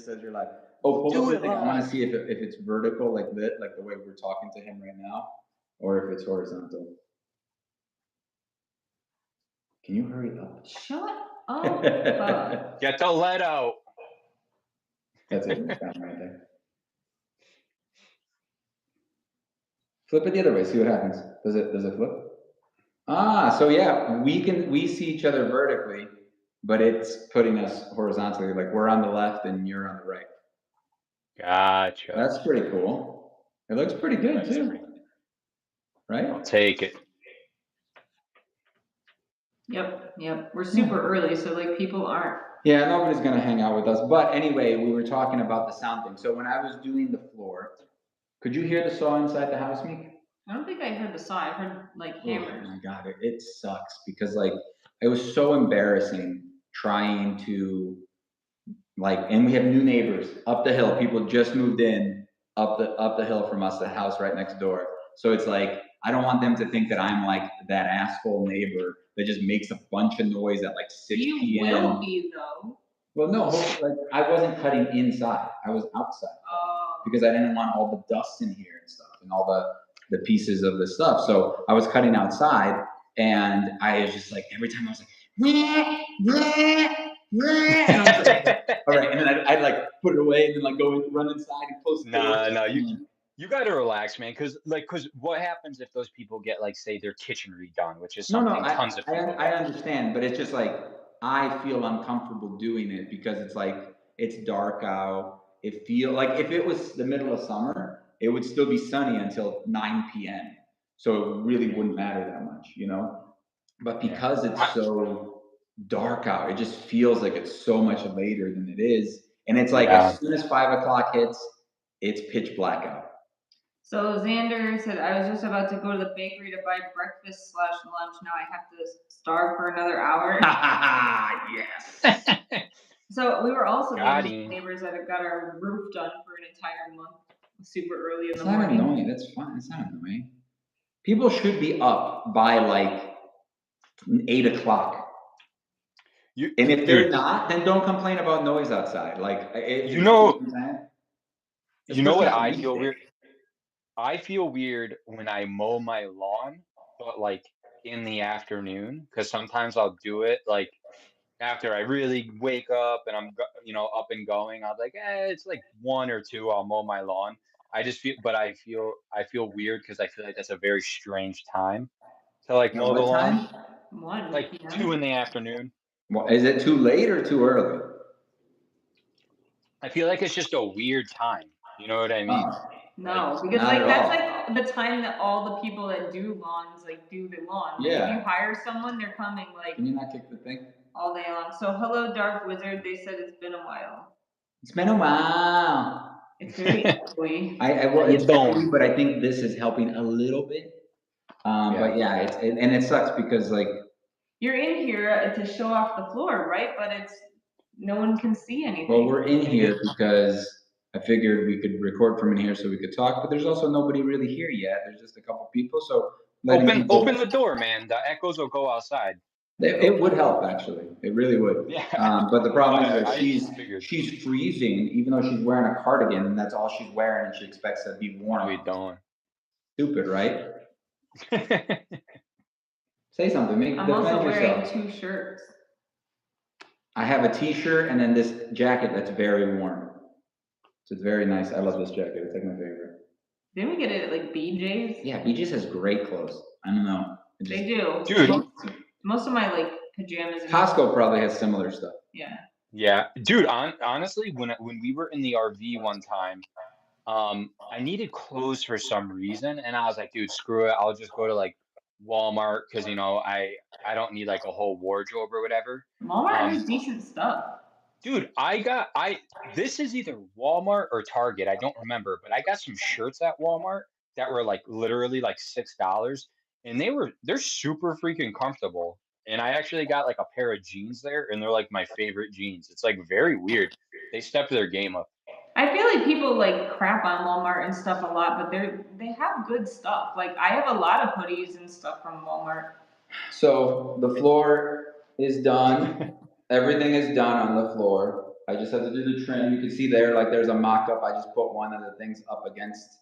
just says you're live. Oh, pull up the thing. I want to see if it's vertical like this, like the way we're talking to him right now, or if it's horizontal. Can you hurry up? Shut up. Get the lead out. That's it. Right there. Flip it the other way. See what happens. Does it flip? Ah, so yeah, we see each other vertically, but it's putting us horizontally. Like we're on the left and you're on the right. Gotcha. That's pretty cool. It looks pretty good too. Right? I'll take it. Yep. We're super early, so like people aren't. Yeah, nobody's gonna hang out with us. But anyway, we were talking about the sound thing. So when I was doing the floor, could you hear the saw inside the house, Meek? I don't think I heard the saw. I heard like hammers. Oh my god, it sucks because like it was so embarrassing trying to and we have new neighbors up the hill. People just moved in up the hill from us, the house right next door. So it's like I don't want them to think that I'm like that asshole neighbor that just makes a bunch of noise at like 6 p.m. You will be though. Well, no, like I wasn't cutting inside. I was outside because I didn't want all the dust in here and stuff and all the pieces of the stuff. So I was cutting outside, and I was just like every time I was like, and I was like, all right, and then I'd like put it away and then like run inside and close the door. No, you gotta relax, man, because what happens if those people get like say their kitchen redone, which is something tons of people. I understand, but it's just like I feel uncomfortable doing it because it's like it's dark out. It feels like if it was the middle of summer, it would still be sunny until 9 p.m. So it really wouldn't matter that much, you know. But because it's so dark out, it just feels like it's so much later than it is, and it's like as soon as 5 o'clock hits, it's pitch black out. So Xander said, I was just about to go to the bakery to buy breakfast/lunch. Now I have to starve for another hour. Yes. So we were also the neighbors that have got our roof done for an entire month, super early in the morning. It's not annoying. That's fine. It's not annoying. People should be up by like 8 o'clock. And if they're not, then don't complain about noise outside. Like you know what I feel weird? I feel weird when I mow my lawn, but like in the afternoon, because sometimes I'll do it like after I really wake up and I'm up and going. I'll be like, it's like 1 or 2. I'll mow my lawn. I feel weird because I feel like that's a very strange time to like mow the lawn. 1, like 2 in the afternoon. Well, is it too late or too early? I feel like it's just a weird time. You know what I mean? No, because like that's like the time that all the people that do lawns like do the lawn. Like, if you hire someone, they're coming like. Can you not kick the thing? All day long. So hello, Dark Wizard. They said it's been a while. It's been a while. It's very echoey. It's echoey, but I think this is helping a little bit. But yeah, it sucks because like. You're in here to show off the floor, right? But no one can see anything. Well, we're in here because I figured we could record from in here so we could talk, but there's also nobody really here yet. There's just a couple people, so open the door, man. The echoes will go outside. It would help, actually. It really would. Yeah. But the problem is that she's freezing, even though she's wearing a cardigan, and that's all she's wearing, and she expects to be warm. We don't. Stupid, right? Say something. I'm also wearing 2 shirts. I have a t-shirt and then this jacket that's very warm. So it's very nice. I love this jacket. It's like my favorite. Didn't we get it at like BJ's? Yeah, BJ's has great clothes. I don't know. They do. Dude. Most of my like pajamas. Costco probably has similar stuff. Yeah. Yeah, dude. Honestly, when we were in the RV one time, I needed clothes for some reason, and I was like, dude, screw it. I'll just go to like Walmart because I don't need like a whole wardrobe or whatever. Walmart has decent stuff. Dude, this is either Walmart or Target. I don't remember, but I got some shirts at Walmart that were like literally like $6. And they're super freaking comfortable. And I actually got like a pair of jeans there, and they're like my favorite jeans. It's like very weird. They stepped their game up. I feel like people like crap on Walmart and stuff a lot, but they have good stuff. Like I have a lot of hoodies and stuff from Walmart. So the floor is done. Everything is done on the floor. I just have to do the trim. You can see there, like there's a mock-up. I just put one of the things up against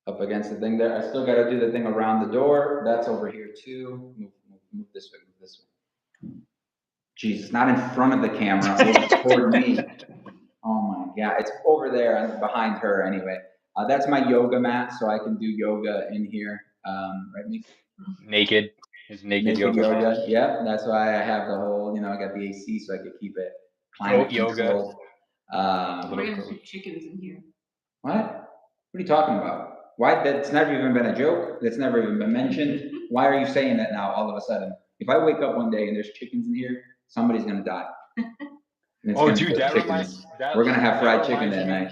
the thing there. I still got to do the thing around the door. That's over here too. Move this way. Move this way. Jesus, not in front of the camera, over toward me. Oh my God, it's over there and behind her anyway. That's my yoga mat, so I can do yoga in here. Right, Meek? Naked. His naked yoga mat. Yeah, that's why I have the whole, I got the AC so I could keep it climate controlled. We're gonna put chickens in here. What? What are you talking about? Why? That's never even been a joke. That's never even been mentioned. Why are you saying that now all of a sudden? If I wake up one day and there's chickens in here, somebody's gonna die. Oh, dude, that reminds. We're gonna have fried chicken that night.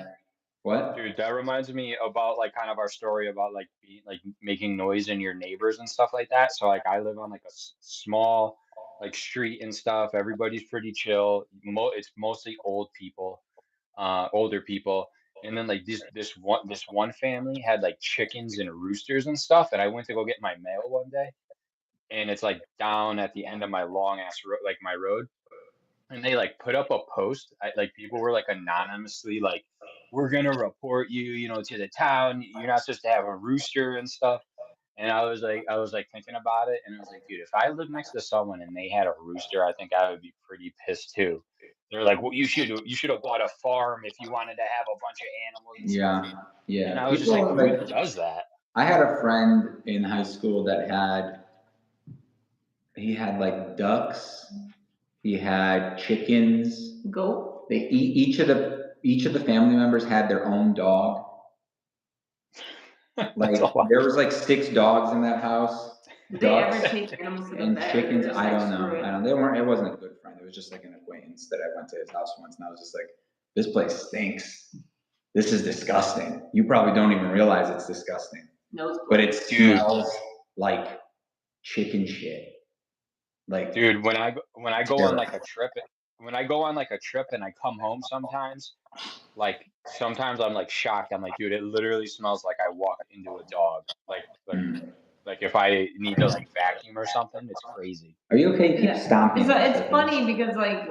What? Dude, that reminds me about like kind of our story about like making noise in your neighbors and stuff like that. So like I live on like a small like street and stuff. Everybody's pretty chill. It's mostly older people, and then like this one family had like chickens and roosters and stuff. And I went to go get my mail one day, and it's like down at the end of my long ass road, like my road. And they like put up a post. Like people were like anonymously like, we're gonna report you, to the town. You're not supposed to have a rooster and stuff. And I was like thinking about it, and I was like, dude, if I lived next to someone and they had a rooster, I think I would be pretty pissed too. They're like, well, you should have bought a farm if you wanted to have a bunch of animals. And stuff. Yeah. And I was just like, who does that? I had a friend in high school that he had like ducks. He had chickens. Goat. They each of the family members had their own dog. Like there was like 6 dogs in that house. Did they ever take animals to the vet? Chickens? I don't know. They weren't. It wasn't a good friend. It was just like an acquaintance that I went to his house once, and I was just like, "This place stinks. This is disgusting. You probably don't even realize it's disgusting. No, but it smells like chicken shit." Like, dude, when I go on like a trip, and I come home sometimes I'm like shocked. I'm like, dude, it literally smells like I walked into a dog. Like if I need to like vacuum or something, it's crazy. Are you okay? Keep stomping. It's funny because like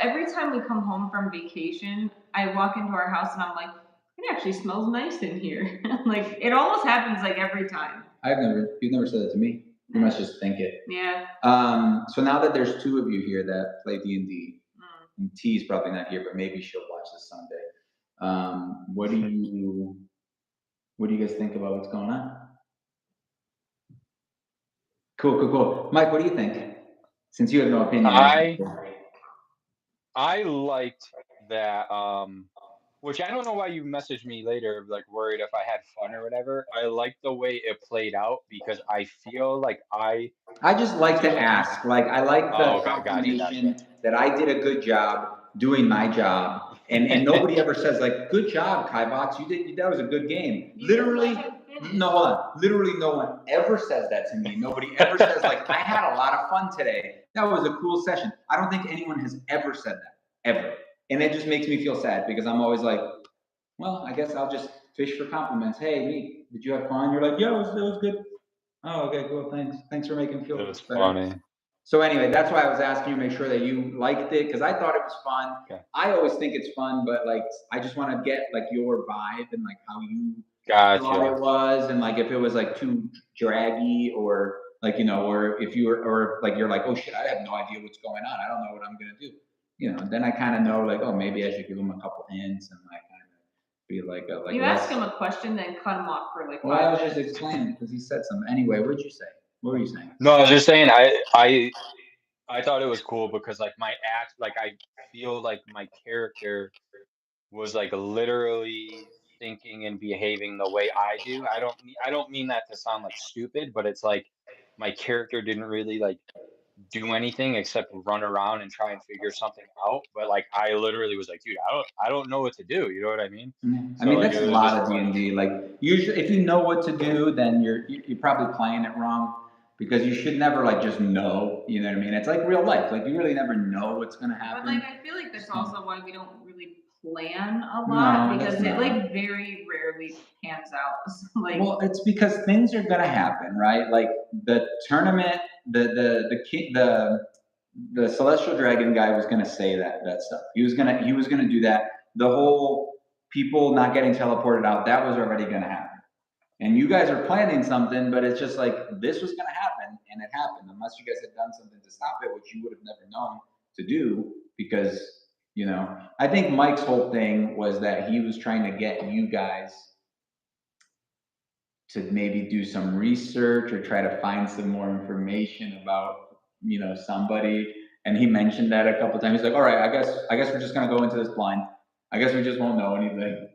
every time we come home from vacation, I walk into our house and I'm like, it actually smells nice in here. Like it almost happens like every time. You've never said that to me. You must just think it. Yeah. So now that there's 2 of you here that play D&D, and T's probably not here, but maybe she'll watch this someday. What do you guys think about what's going on? Cool. Mike, what do you think? Since you have no opinion. I liked that. Which I don't know why you messaged me later, like worried if I had fun or whatever. I like the way it played out because I feel like I just like to ask. Like I like the confirmation that I did a good job doing my job, and nobody ever says like, "Good job, Kivox. That was a good game." Literally, no, hold on. Literally, no one ever says that to me. Nobody ever says like, "I had a lot of fun today. That was a cool session." I don't think anyone has ever said that ever. And it just makes me feel sad because I'm always like, well, I guess I'll just fish for compliments. Hey, Meek, did you have fun? You're like, yeah, it was good. Oh, okay, cool. Thanks for making me feel better. It was funny. So anyway, that's why I was asking you to make sure that you liked it because I thought it was fun. Okay. I always think it's fun, but like I just want to get like your vibe and like how you thought it was, and like if it was like too draggy or like or if you were or like you're like, oh shit, I have no idea what's going on. I don't know what I'm gonna do. Then I kind of know like, oh, maybe I should give him a couple hints and like kind of be like you ask him a question, then cut him off for like. Well, I was just explaining because he said something. Anyway, what did you say? What were you saying? No, I was just saying I thought it was cool because like my act, like I feel like my character was like literally thinking and behaving the way I do. I don't mean that to sound like stupid, but it's like my character didn't really like do anything except run around and try and figure something out. But like I literally was like, dude, I don't know what to do. You know what I mean? I mean, that's a lot of D&D. Like usually, if you know what to do, then you're probably playing it wrong because you should never like just know. You know what I mean? It's like real life. Like you really never know what's gonna happen. But like I feel like that's also why we don't really plan a lot because it like very rarely pans out. So, like, well, it's because things are gonna happen, right? Like the tournament, the the Celestial Dragon guy was gonna say that stuff. He was gonna do that. The whole people not getting teleported out, that was already gonna happen. And you guys are planning something, but it's just like this was gonna happen, and it happened. Unless you guys had done something to stop it, which you would have never known to do, because I think Mike's whole thing was that he was trying to get you guys to maybe do some research or try to find some more information about somebody. And he mentioned that a couple times. He's like, all right, I guess we're just gonna go into this blind. I guess we just won't know anything.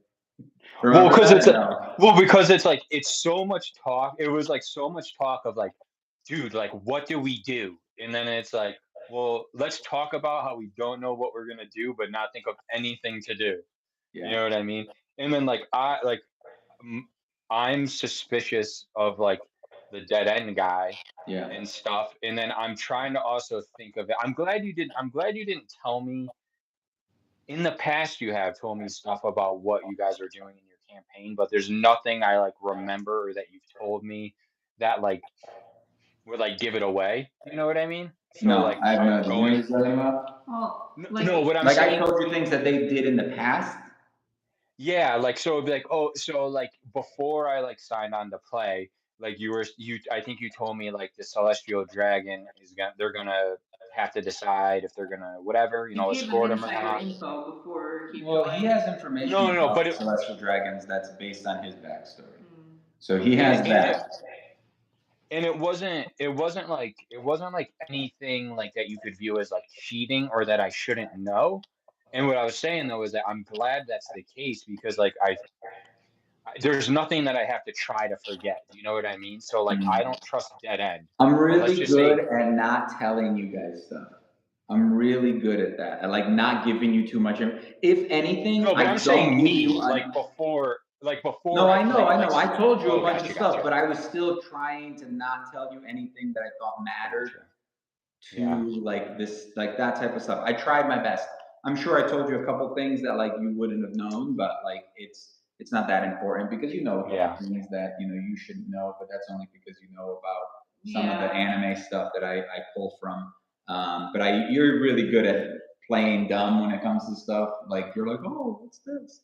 Well, because it's like it's so much talk. It was like so much talk of like, dude, like what do we do? And then it's like, well, let's talk about how we don't know what we're gonna do, but not think of anything to do. Yeah. You know what I mean? And then like I'm suspicious of like the dead end guy and stuff. And then I'm trying to also think of it. I'm glad you didn't tell me. In the past, you have told me stuff about what you guys are doing in your campaign, but there's nothing I like remember or that you've told me that like would like give it away. You know what I mean? So no, like I have no idea. You know what you're talking about? Well, no, what I'm like saying, I told you things that they did in the past. yeah, like so it'd be like, oh, so like before I like signed on to play, like I think you told me like the Celestial Dragon they're gonna have to decide if they're gonna whatever, escort them or not. Info before he he has information No, about but Celestial Dragons that's based on his backstory. So he has that. And it wasn't like anything like that you could view as like cheating or that I shouldn't know. And what I was saying though is that I'm glad that's the case because like there's nothing that I have to try to forget. You know what I mean? So like I don't trust dead end. I'm really good at not telling you guys stuff. I'm really good at that. I like not giving you too much. If anything, no, but I'm saying me like before. No, I know. I told you a bunch of stuff, but I was still trying to not tell you anything that I thought mattered to like this, like that type of stuff. I tried my best. I'm sure I told you a couple things that like you wouldn't have known, but like it's not that important because things that you shouldn't know, but that's only because you know about some of the anime stuff that I pull from. But you're really good at playing dumb when it comes to stuff. Like you're like, oh, what's this?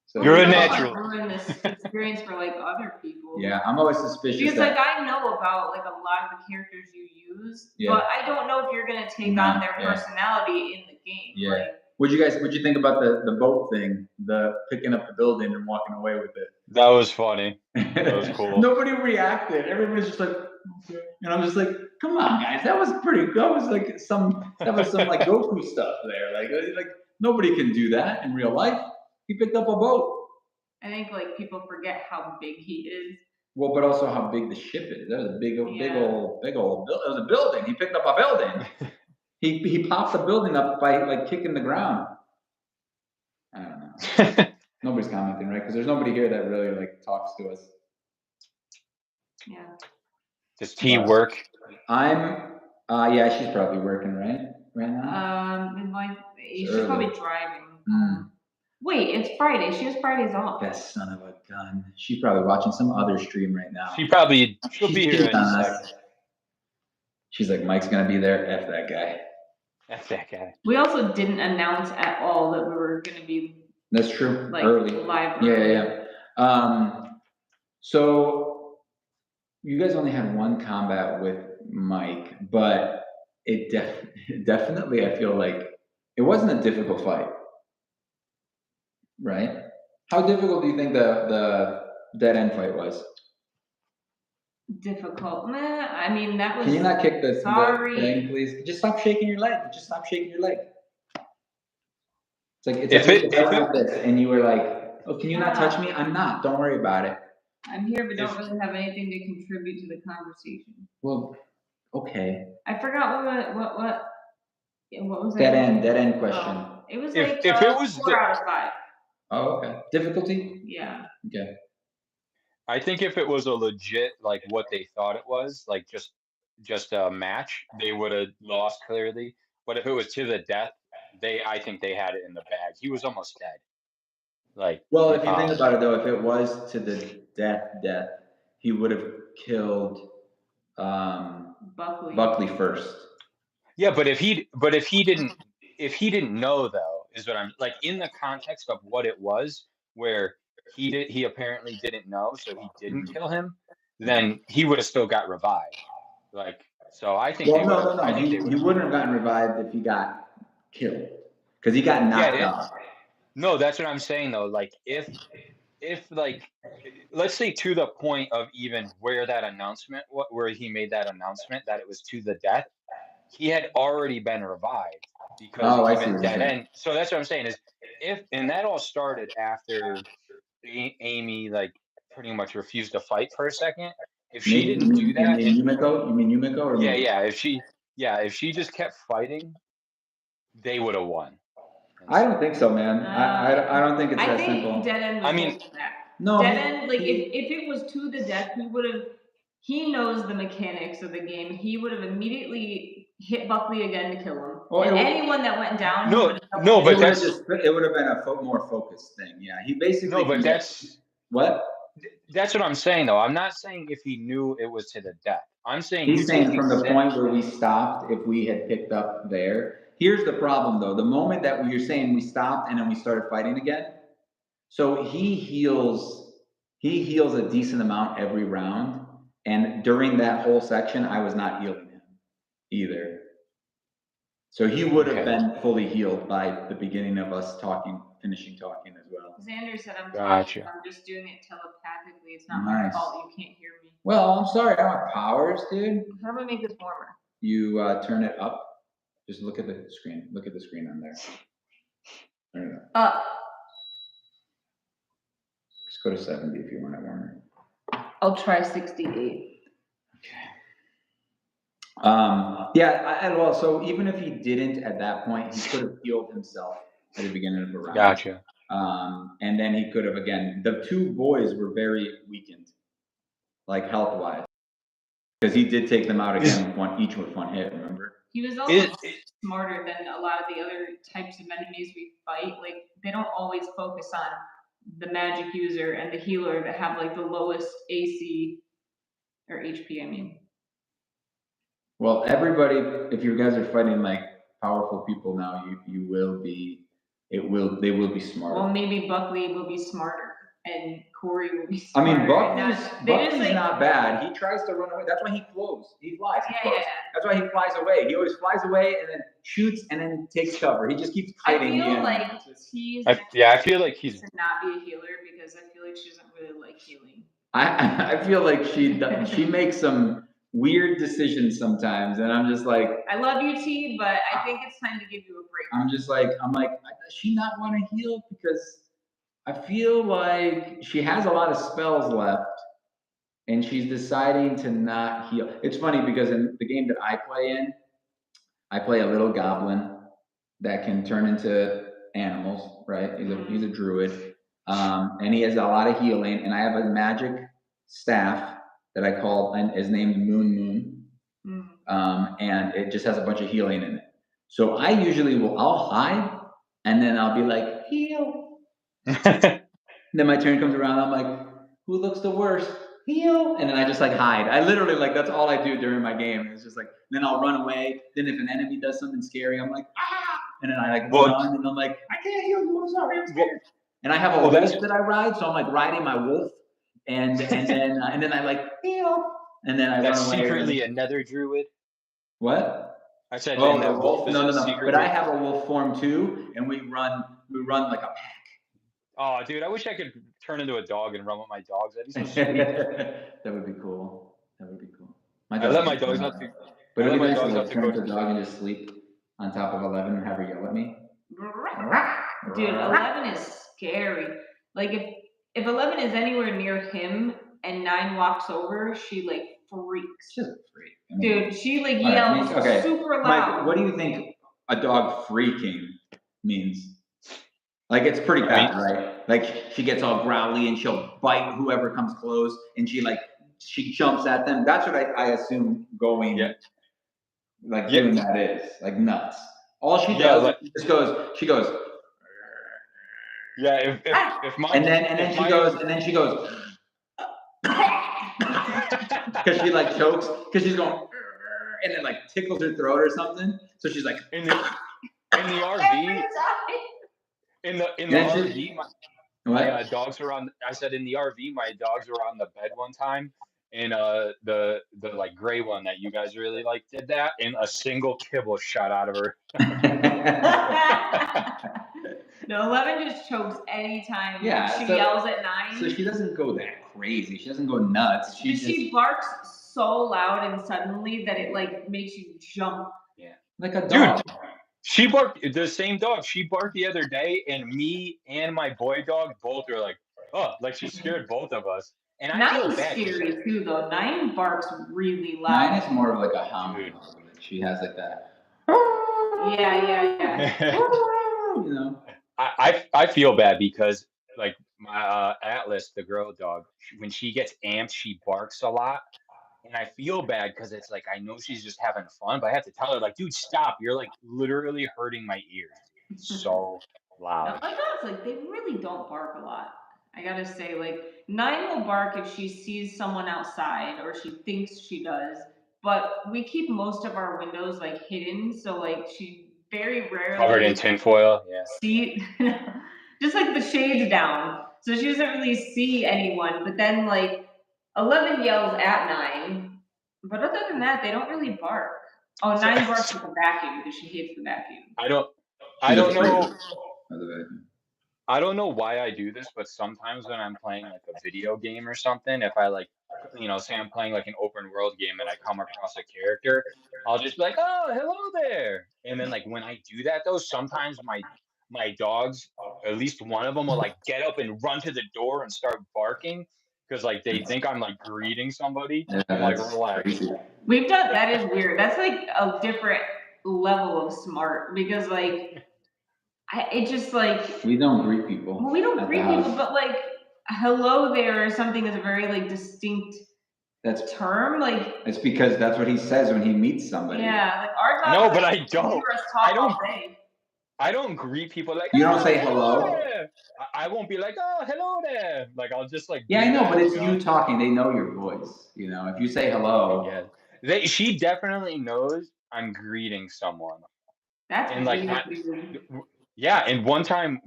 So you're a natural. Ruin this experience for like other people. Yeah, I'm always suspicious. Because like I know about like a lot of the characters you use, but I don't know if you're gonna take on their personality in the game. Yeah. Like, what'd you think about the boat thing? The picking up the building and walking away with it. That was funny. That was cool. Nobody reacted. Everybody's just like, okay. And I'm just like, come on, guys, that was pretty good. That was like some like Goku stuff there. Like nobody can do that in real life. He picked up a boat. I think like people forget how big he is. Well, but also how big the ship is. That was a big old. It was a building. He picked up a building. he popped the building up by like kicking the ground. I don't know. Nobody's commenting, right? Because there's nobody here that really like talks to us. Yeah. Does T work? Yeah, she's probably working, right now. She's probably driving. Wait, it's Friday. She has Fridays off. That son of a gun. She's probably watching some other stream right now. She'll be here in a second. She's like, Mike's gonna be there. F that guy. F that guy. We also didn't announce at all that we were gonna be. That's true. Like early. Live. Yeah. So you guys only had one combat with Mike, but it definitely I feel like it wasn't a difficult fight. Right? How difficult do you think the dead end fight was? Difficult. I mean, that was. Can you not kick the thing, please? Just stop shaking your leg. It's like this, and you were like, "Oh, can you not touch me? I'm not. Don't worry about it." I'm here, but don't really have anything to contribute to the conversation. Well, okay. I forgot what was that? Dead end question. It was like if it was 4 out of 5. Oh, okay. Difficulty? Yeah. Okay. I think if it was a legit, like what they thought it was, like just a match, they would have lost clearly. But if it was to the death, I think they had it in the bag. He was almost dead. Like, well, if you think about it though, if it was to the death, he would have killed Buckley first. Yeah, but if he didn't know though, is what I'm like in the context of what it was, where he apparently didn't know, so he didn't Mhm. kill him, then he would have still got revived. Like, so I think Well, they would no, have. no, I no. think they He would have. wouldn't have gotten revived if he got killed, because he got Yeah, knocked out. no, that's what I'm saying though. Like, if like, let's say to the point of even where that announcement, where he made that announcement that it was to the death, he had already been revived because Oh, I see even what you're dead saying. end. So that's what I'm saying is and that all started after Amy like pretty much refused to fight for a second. If she Maybe didn't do you that, mean Yumiko? You mean Yumiko or yeah, me? if she just kept fighting, they would have won. And I don't so, think so, man. I don't think it's I that think simple. Dead End was I mean, holding back. No, Dead End, like if it was to the death, he would have. He knows the mechanics of the game. He would have immediately hit Buckley again to kill him. Oh, and it would- anyone that went down, No, he would have no, it but would have that's just it would have been a more focused thing. Yeah, he basically no, but what that's what I'm saying though. I'm not saying if he knew it was to the death. I'm saying you he's take saying from the example. point where we stopped. If we had picked up there, here's the problem though. The moment that you're saying we stopped and then we started fighting again, so he heals a decent amount every round, and during that whole section, I was not healing him either. So he would have Okay. been fully healed by the beginning of us finishing talking as well. Xander said, I'm Gotcha. talking, I'm just doing it telepathically. It's not my Nice. fault you can't hear me. Well, I'm sorry, I don't have powers, dude. How do I make this warmer? You turn it up. Just look at the screen. Look at the screen on there. Turn it up. Up. Just go to 70 if you want it warmer. I'll try 68. Yeah, well, so even if he didn't at that point, he could have healed himself at the beginning of the round. Gotcha. And then he could have, again, the two boys were very weakened, like health-wise. Because he did take them out again, each with one hit, remember? He was also smarter than a lot of the other types of enemies we fight. Like, they don't always focus on the magic user and the healer that have, like, the lowest AC, or HP, I mean. Well, everybody, if you guys are fighting like powerful people now, they will be smarter. Well, maybe Buckley will be smarter and Corey will be smarter. I mean, Buckley's not bad. He tries to run away. That's why he flies. Yeah. That's why he flies away. He always flies away and then shoots and then takes cover. He just keeps hiding. I feel like he's I feel like he's to not be a healer because I feel like she doesn't really like healing. I feel like she makes some weird decisions sometimes, and I'm just like, I love you, T, but I think it's time to give you a break. I'm like, does she not want to heal? Because I feel like she has a lot of spells left, and she's deciding to not heal. It's funny because in the game that I play a little goblin that can turn into animals, right? He's a druid, and he has a lot of healing, and I have a magic staff that I call and is named Moon. And it just has a bunch of healing in it. So I usually I'll hide and then I'll be like, heal. Then my turn comes around, I'm like, who looks the worst? Heal. And then I just like hide. I literally that's all I do during my game. It's just like, then I'll run away. Then if an enemy does something scary, I'm like, ah. And then I run and I'm like, I can't heal you, I'm sorry, I'm scared. And I have a wolf that I ride, so I'm like riding my wolf. And then I like heal, and then I that's run away. Secretly a nether druid. What? I said, oh, the wolf. No. But I have a wolf form too, and we run like a pack. Oh, dude, I wish I could turn into a dog and run with my dogs. That'd be so sweet. That would be cool. I let my dogs out to. But it'd be nice to turn into a dog and just sleep on top of 11 and have her yell at me. Dude, 11 is scary. Like if 11 is anywhere near him and 9 walks over, she like freaks. She's a freak. I mean, dude, she like yells super loud. Mike, what do you think a dog freaking means? Like it's pretty bad, right? Like she gets all growly and she'll bite whoever comes close, and she jumps at them. That's what I assume going. Yeah. Doing that is like nuts. All she does she goes. Yeah, if my and then she goes because she like chokes because she's going and then like tickles her throat or something. So she's like in the RV. In the RV, my dogs were on. I said in the RV, my dogs were on the bed one time, and the like gray one that you guys really like did that, and a single kibble shot out of her. No, 11 just chokes anytime she so, yells at 9. So she doesn't go that crazy. She doesn't go nuts. She barks so loud and suddenly that it like makes you jump. Yeah, like a dog. Dude, she barked the same dog. She barked the other day, and me and my boy dog both were like, "Oh!" Like she scared both of us. And I feel bad. 9's scary too, though. 9 barks really loud. 9 is more of like a hound. She has like that. Yeah. You know. I feel bad because like my Atlas, the girl dog, when she gets amped, she barks a lot. And I feel bad because it's like I know she's just having fun, but I have to tell her like, dude, stop! You're like literally hurting my ears. It's so loud. My dogs, like, they really don't bark a lot. I gotta say, like, 9 will bark if she sees someone outside or she thinks she does. But we keep most of our windows like hidden, so like she very rarely covered in tinfoil. Yeah. See, just like the shades down, so she doesn't really see anyone. But then like 11 yells at 9, but other than that, they don't really bark. Oh, 9 barks with the vacuum because she hates the vacuum. I don't know. I don't know why I do this, but sometimes when I'm playing like a video game or something, if I like, say I'm playing like an open world game and I come across a character, I'll just be like, "Oh, hello there." And then like when I do that though, sometimes my dogs, at least one of them will like get up and run to the door and start barking. Because like they think I'm like greeting somebody. I'm like, relax. We've done that is weird. That's like a different level of smart because like it just like we don't greet people. Well, we don't greet people, but like hello there or something is a very like distinct term. Like it's because that's what he says when he meets somebody. Yeah, like our dogs. No, but I don't. I don't greet people like. You don't say hello. I won't be like, "Oh, hello there." Like I'll just like. Yeah, I know, but it's you talking. They know your voice. You know, if you say hello. Yeah, she definitely knows I'm greeting someone. That's and like, weird. Yeah, and one time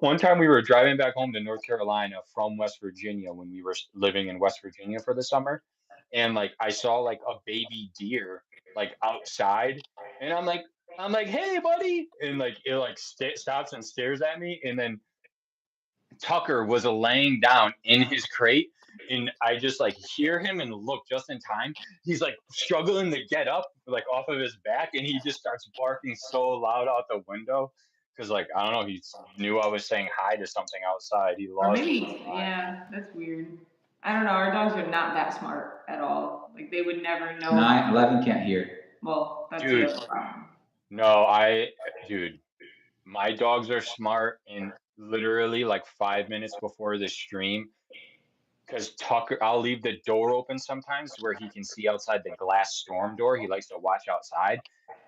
we were driving back home to North Carolina from West Virginia when we were living in West Virginia for the summer, and like I saw like a baby deer like outside, and I'm like, "Hey, buddy!" And like it like stops and stares at me, and then Tucker was laying down in his crate, and I just like hear him and look just in time. He's like struggling to get up like off of his back, and he just starts barking so loud out the window because like I don't know, he knew I was saying hi to something outside. He lost. Yeah, that's weird. I don't know. Our dogs are not that smart at all. Like they would never know. 11 can't hear. Well, that's dude. The other problem. No, dude, my dogs are smart, and literally like 5 minutes before the stream, because Tucker, I'll leave the door open sometimes where he can see outside the glass storm door. He likes to watch outside,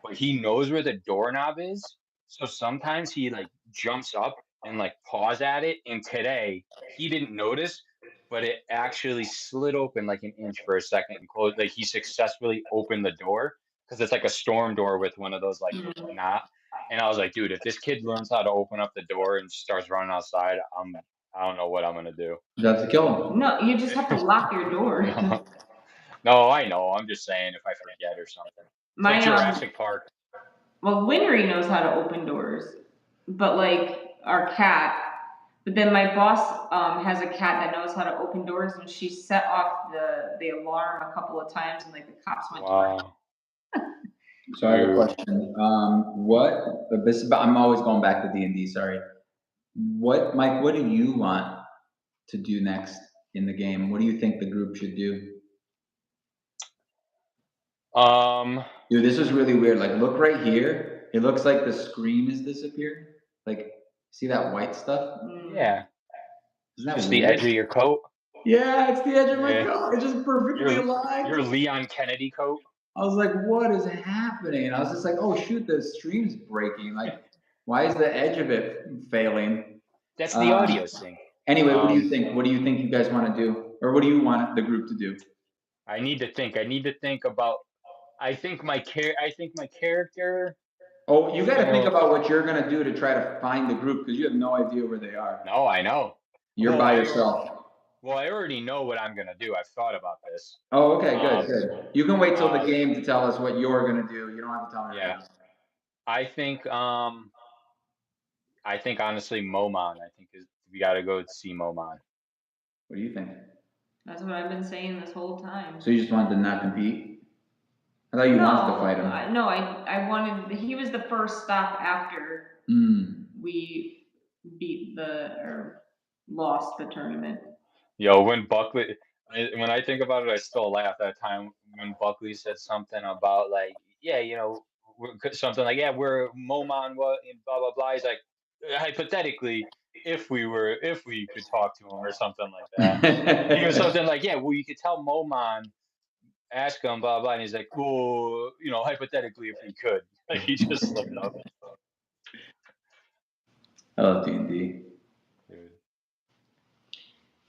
but he knows where the doorknob is. So sometimes he like jumps up and like paws at it. And today he didn't notice, but it actually slid open like an inch for a second and closed. Like he successfully opened the door because it's like a storm door with one of those like knot. And I was like, dude, if this kid learns how to open up the door and starts running outside, I don't know what I'm gonna do. You have to kill him. No, you just have to lock your door. No, I know. I'm just saying if I forget or something. Like Jurassic Park. Well, Winry knows how to open doors, but like our cat. But then my boss has a cat that knows how to open doors, and she set off the alarm a couple of times, and like the cops went to her. So I have a question. I'm always going back to D&D. Sorry. Mike? What do you want to do next in the game? What do you think the group should do? Dude, this is really weird. Like, look right here. It looks like the screen is disappearing. Like, see that white stuff? Yeah. Isn't that just weird? The edge of your coat? Yeah, it's the edge of my coat. It's just perfectly aligned. Your Leon Kennedy coat. I was like, what is happening? And I was just like, oh shoot, the stream's breaking. Like, why is the edge of it failing? That's the audio sync. Anyway, what do you think? What do you think you guys want to do? Or what do you want the group to do? I need to think. I need to think about. I think my character. Oh, you got to think Well, about what you're gonna do to try to find the group because you have no idea where they are. no, I know. You're Well, by yourself. I already know what I'm gonna do. I've thought about this. Oh, okay, good, good. You can wait till the Uh, game to tell us what you're gonna do. You don't have to tell me right yeah. now. I think honestly Momon. I think we got to go see Momon. What do you think? That's what I've been saying this whole time. So you just wanted to not compete? I thought you wanted to fight him. I wanted. He was the first stop after we beat or lost the tournament. Yo, when I think about it, I still laugh. That time when Buckley said something about like, yeah, something like, yeah, we're Momon, what, and blah blah blah. He's like, hypothetically, if we could talk to him or something like that. He goes something like, yeah, well, you could tell Momon, ask him, blah blah, and he's like, well, hypothetically, if we could, like he just slipped up. I love D&D.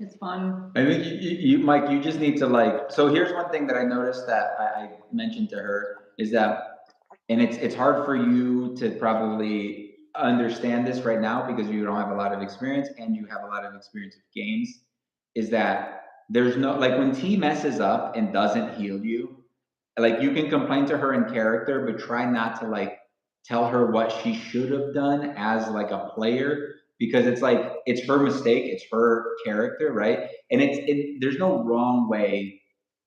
It's fun. I think you, Mike, you just need to so here's one thing that I noticed that I mentioned to her is that, and it's hard for you to probably understand this right now because you don't have a lot of experience and you have a lot of experience with games, is that there's no, like when T messes up and doesn't heal you, like you can complain to her in character, but try not to tell her what she should have done as like a player because it's her mistake, it's her character, right? And there's no wrong way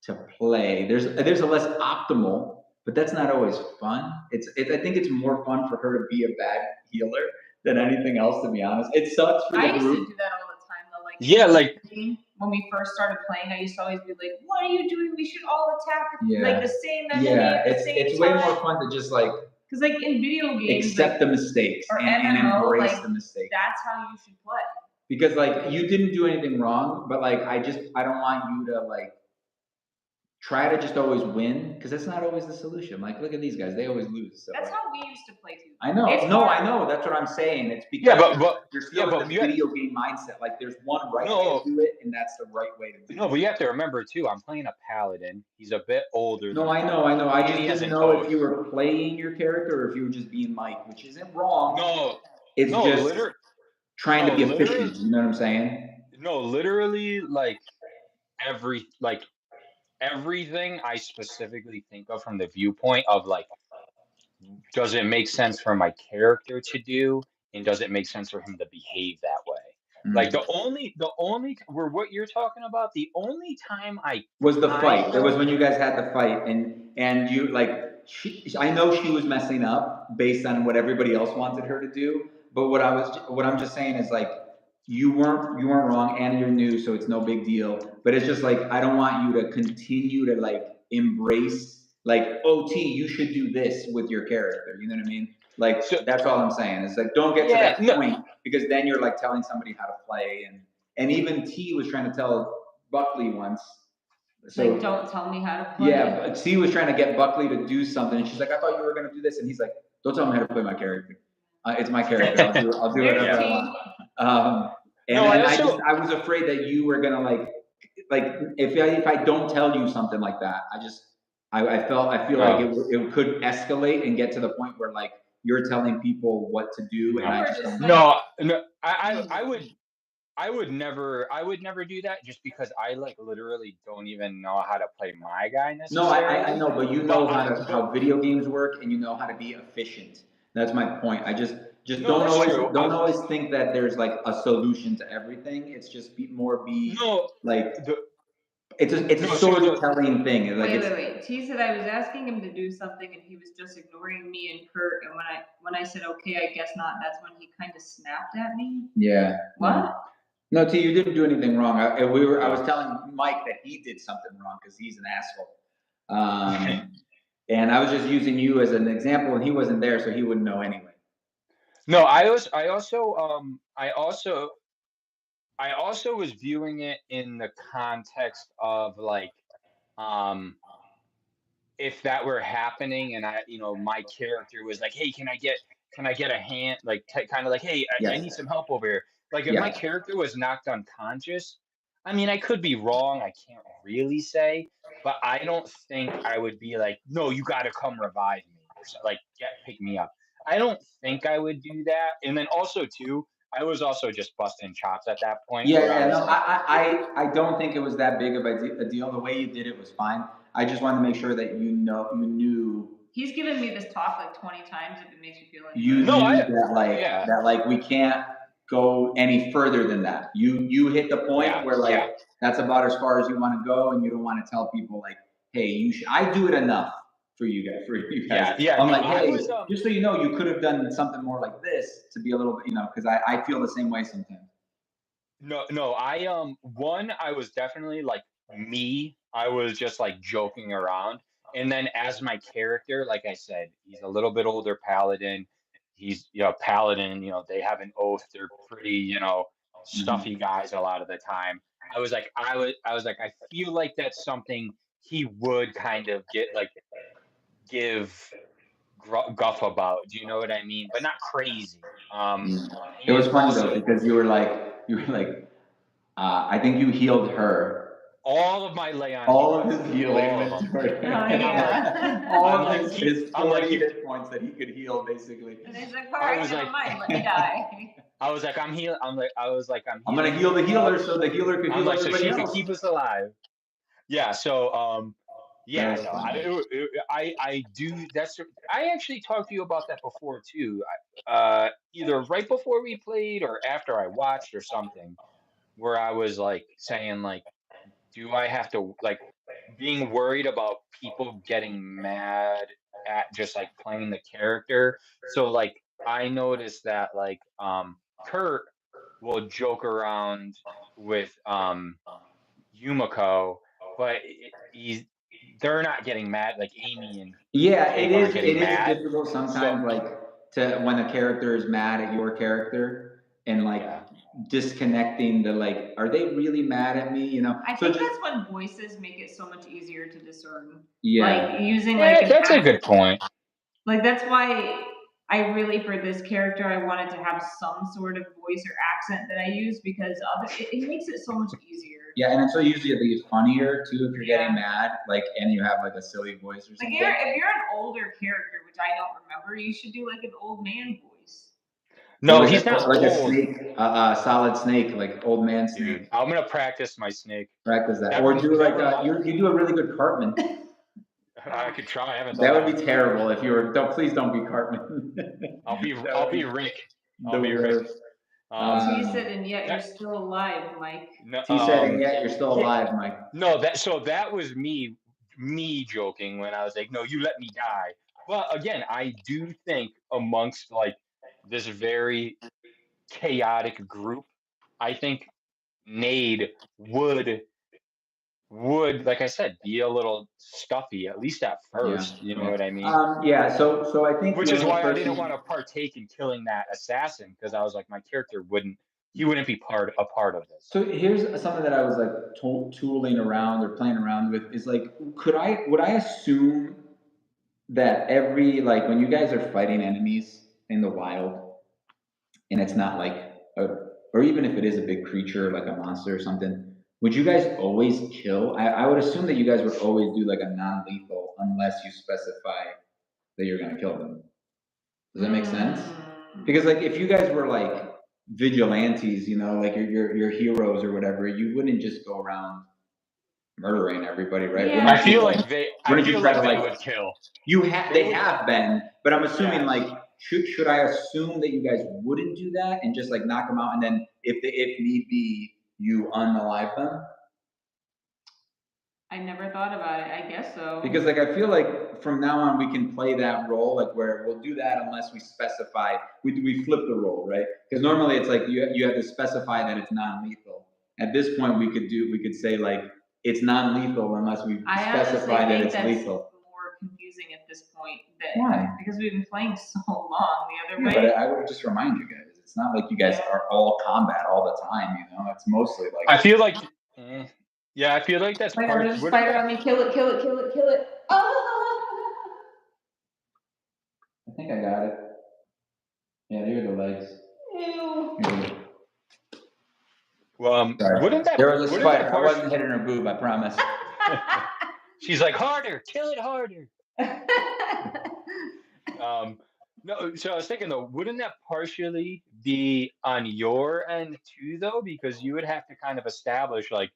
to play. There's a less optimal, but that's not always fun. I think it's more fun for her to be a bad healer than anything else, to be honest. It sucks for the group. I used to do that all the time though. Yeah, like when we first started playing, I used to always be like, "What are you doing? We should all attack the same enemy at the same time." It's way more fun to just because in video games, accept the mistakes and embrace the mistakes. That's how you should play. Because you didn't do anything wrong, but I don't want you to try to just always win because that's not always the solution. Look at these guys; they always lose. So, that's how we used to play too. I know. I know. That's what I'm saying. It's because there's still this video game mindset. There's one right way to do it, and that's the right way to do it. No, but you have to remember too. I'm playing a paladin. He's a bit older. No, I know. I just didn't know if you were playing your character or if you were just being Mike, which isn't wrong. No, it's just trying to be efficient. You know what I'm saying? No, literally, everything I specifically think of from the viewpoint of does it make sense for my character to do, and does it make sense for him to behave that way? Mm-hmm. The only where what you're talking about, the only time was the fight. It was when you guys had the fight, and you I know she was messing up based on what everybody else wanted her to do, but what I'm just saying is you weren't wrong and you're new, so it's no big deal. But it's just I don't want you to continue to embrace T, you should do this with your character. You know what I mean? That's all I'm saying. It's don't get to that point because then you're telling somebody how to play, and even T was trying to tell Buckley once. So don't tell me how to play. Yeah, but T was trying to get Buckley to do something, and she's like, I thought you were gonna do this, and he's like, don't tell me how to play my character. It's my character. I'll do whatever I want. I was afraid that you were gonna if I don't tell you something like that, I feel like it could escalate and get to the point where you're telling people what to do, and I would never do that just because I literally don't even know how to play my guy necessarily. No, I know, but you know how video games work, and you know how to be efficient. That's my point. I just don't always think that there's a solution to everything. It's just it's a storytelling thing. Wait. T said I was asking him to do something and he was just ignoring me and Kurt. And when I said okay, I guess not, that's when he kind of snapped at me. Yeah. What? No, T, you didn't do anything wrong. I was telling Mike that he did something wrong because he's an asshole. And I was just using you as an example, and he wasn't there, so he wouldn't know anyway. No, I also was viewing it in the context of if that were happening and my character was like, hey, can I get a hand? Kind of hey, I need some help over here. If my character was knocked unconscious, I mean, I could be wrong. I can't really say, but I don't think I would be like, no, you got to come revive me or so, like pick me up. I don't think I would do that. And then also too, I was also just busting chops at that point Yeah, where I yeah, was no, like, I don't think it was that big of a deal. The way you did it was fine. I just wanted to make sure that you knew. He's given me this talk like 20 times if it makes you feel any You better. no, knew I that yeah, like we can't go any further than that. You hit the point yeah, where like that's about as far as you want to go, and you don't want to tell people like, hey, I do it enough for you guys. yeah, yeah. I'm No, like, I hey, was just so you know, you could have done something more like this to be a little bit, because I feel the same way sometimes. no, I one, I was definitely like me. I was just like joking around. And then as my character, like I said, he's a little bit older paladin. He's paladin, they have an oath. They're pretty, Mhm. stuffy guys a lot of the time. I was like, I feel like that's something he would kind of get like give guff about. Do you know what I mean? But not crazy. Mm. It was And funny though also because you were like, I think you healed her. all of my lay on All of hands, his healing all of went them. to her. Oh And I'm like, All I'm of like, his I'm like, 40 hit points that he could heal, basically. And he's like, all I right, was never like, mind, let me die. I was like, I'm heal. I'm I'm gonna healing heal the you up. healer so the healer could I'm heal like, so everybody she could else. keep us alive. Yeah. So, That yeah, was no, funny. I do. I actually talked to you about that before too. Either right before we played or after I watched or something, where I was like saying like, do I have to like being worried about people getting mad at just like playing the character? So like I noticed that like Kurt will joke around with Yumiko, but they're not getting mad like Amy and Yeah, Jake aren't getting it is mad. difficult So sometimes, like to when a character is mad at your character and like yeah. disconnecting the like, are they really mad at me? I So think just that's when voices make it so much easier to discern. yeah, Like using like Yeah, an that's a good accent. point. Like that's why I really for this character I wanted to have some sort of voice or accent that I use because it makes it so much easier. yeah, and it's so usually it's funnier too if you're Yeah. getting mad, like, and you have like a silly voice or Like something. if you're an older character, which I don't remember, you should do like an old man voice. Or No, like he's not a old, snake, a solid snake, like old man dude. snake. I'm gonna practice my snake. Practice that, or Never, do like never mind. you do a really good Cartman. I could try. I haven't done That that would one. be terrible if you were. Don't please don't be Cartman. I'll be Rick. The I'll be Rick. worst. He said, and yet you're That still alive, Mike. no, He said, and yet you're still yeah, alive, Mike. no, that was me joking when I was like, no, you let me die. But again, I do think amongst like this very chaotic group, I think Nade would, like I said, be a little stuffy, at least at Yeah, first. You know yeah. what I mean? Yeah. So I think Which the is only why I didn't person. want to partake in killing that assassin because I was like, my character wouldn't be a part of this. So here's something that I was like tooling around or playing around with is like, would I assume that every like when you guys are fighting enemies in the wild and it's not like or even if it is a big creature like a monster or something, would you guys always kill? I would assume that you guys would always do like a non-lethal unless you specify that you're gonna kill them. Does that make sense? Because like if you guys were like vigilantes, like you're heroes or whatever, you wouldn't just go around murdering everybody, right? Yeah. I feel like Wouldn't you try to they like would kill. they would, have been, but I'm assuming yeah. like should I assume that you guys wouldn't do that and just like knock them out and then if need be you unalive them? I never thought about it. I guess so. Because like I feel like from now on we can play that role like where we'll do that unless we specify we flip the role, right? Because normally it's like you have to specify that it's non-lethal. At this point we could say like it's non-lethal unless we specify that it's lethal. More confusing at this point. Why? Because we've been playing so long the other Yeah, way. but I would just remind you guys, it's not like you guys are all combat all the time, It's mostly like I feel like, yeah, I feel like that's Like, part. there's a spider on me. Kill it, kill it, kill it, kill it. Oh! I think I got it. Yeah, here are the legs. Ew. Well, Sorry. wouldn't that There was a wouldn't spider. that I wasn't hitting her boob, I promise. She's like, harder, kill it harder. No, so I was thinking though, wouldn't that partially be on your end too, though? Because you would have to kind of establish like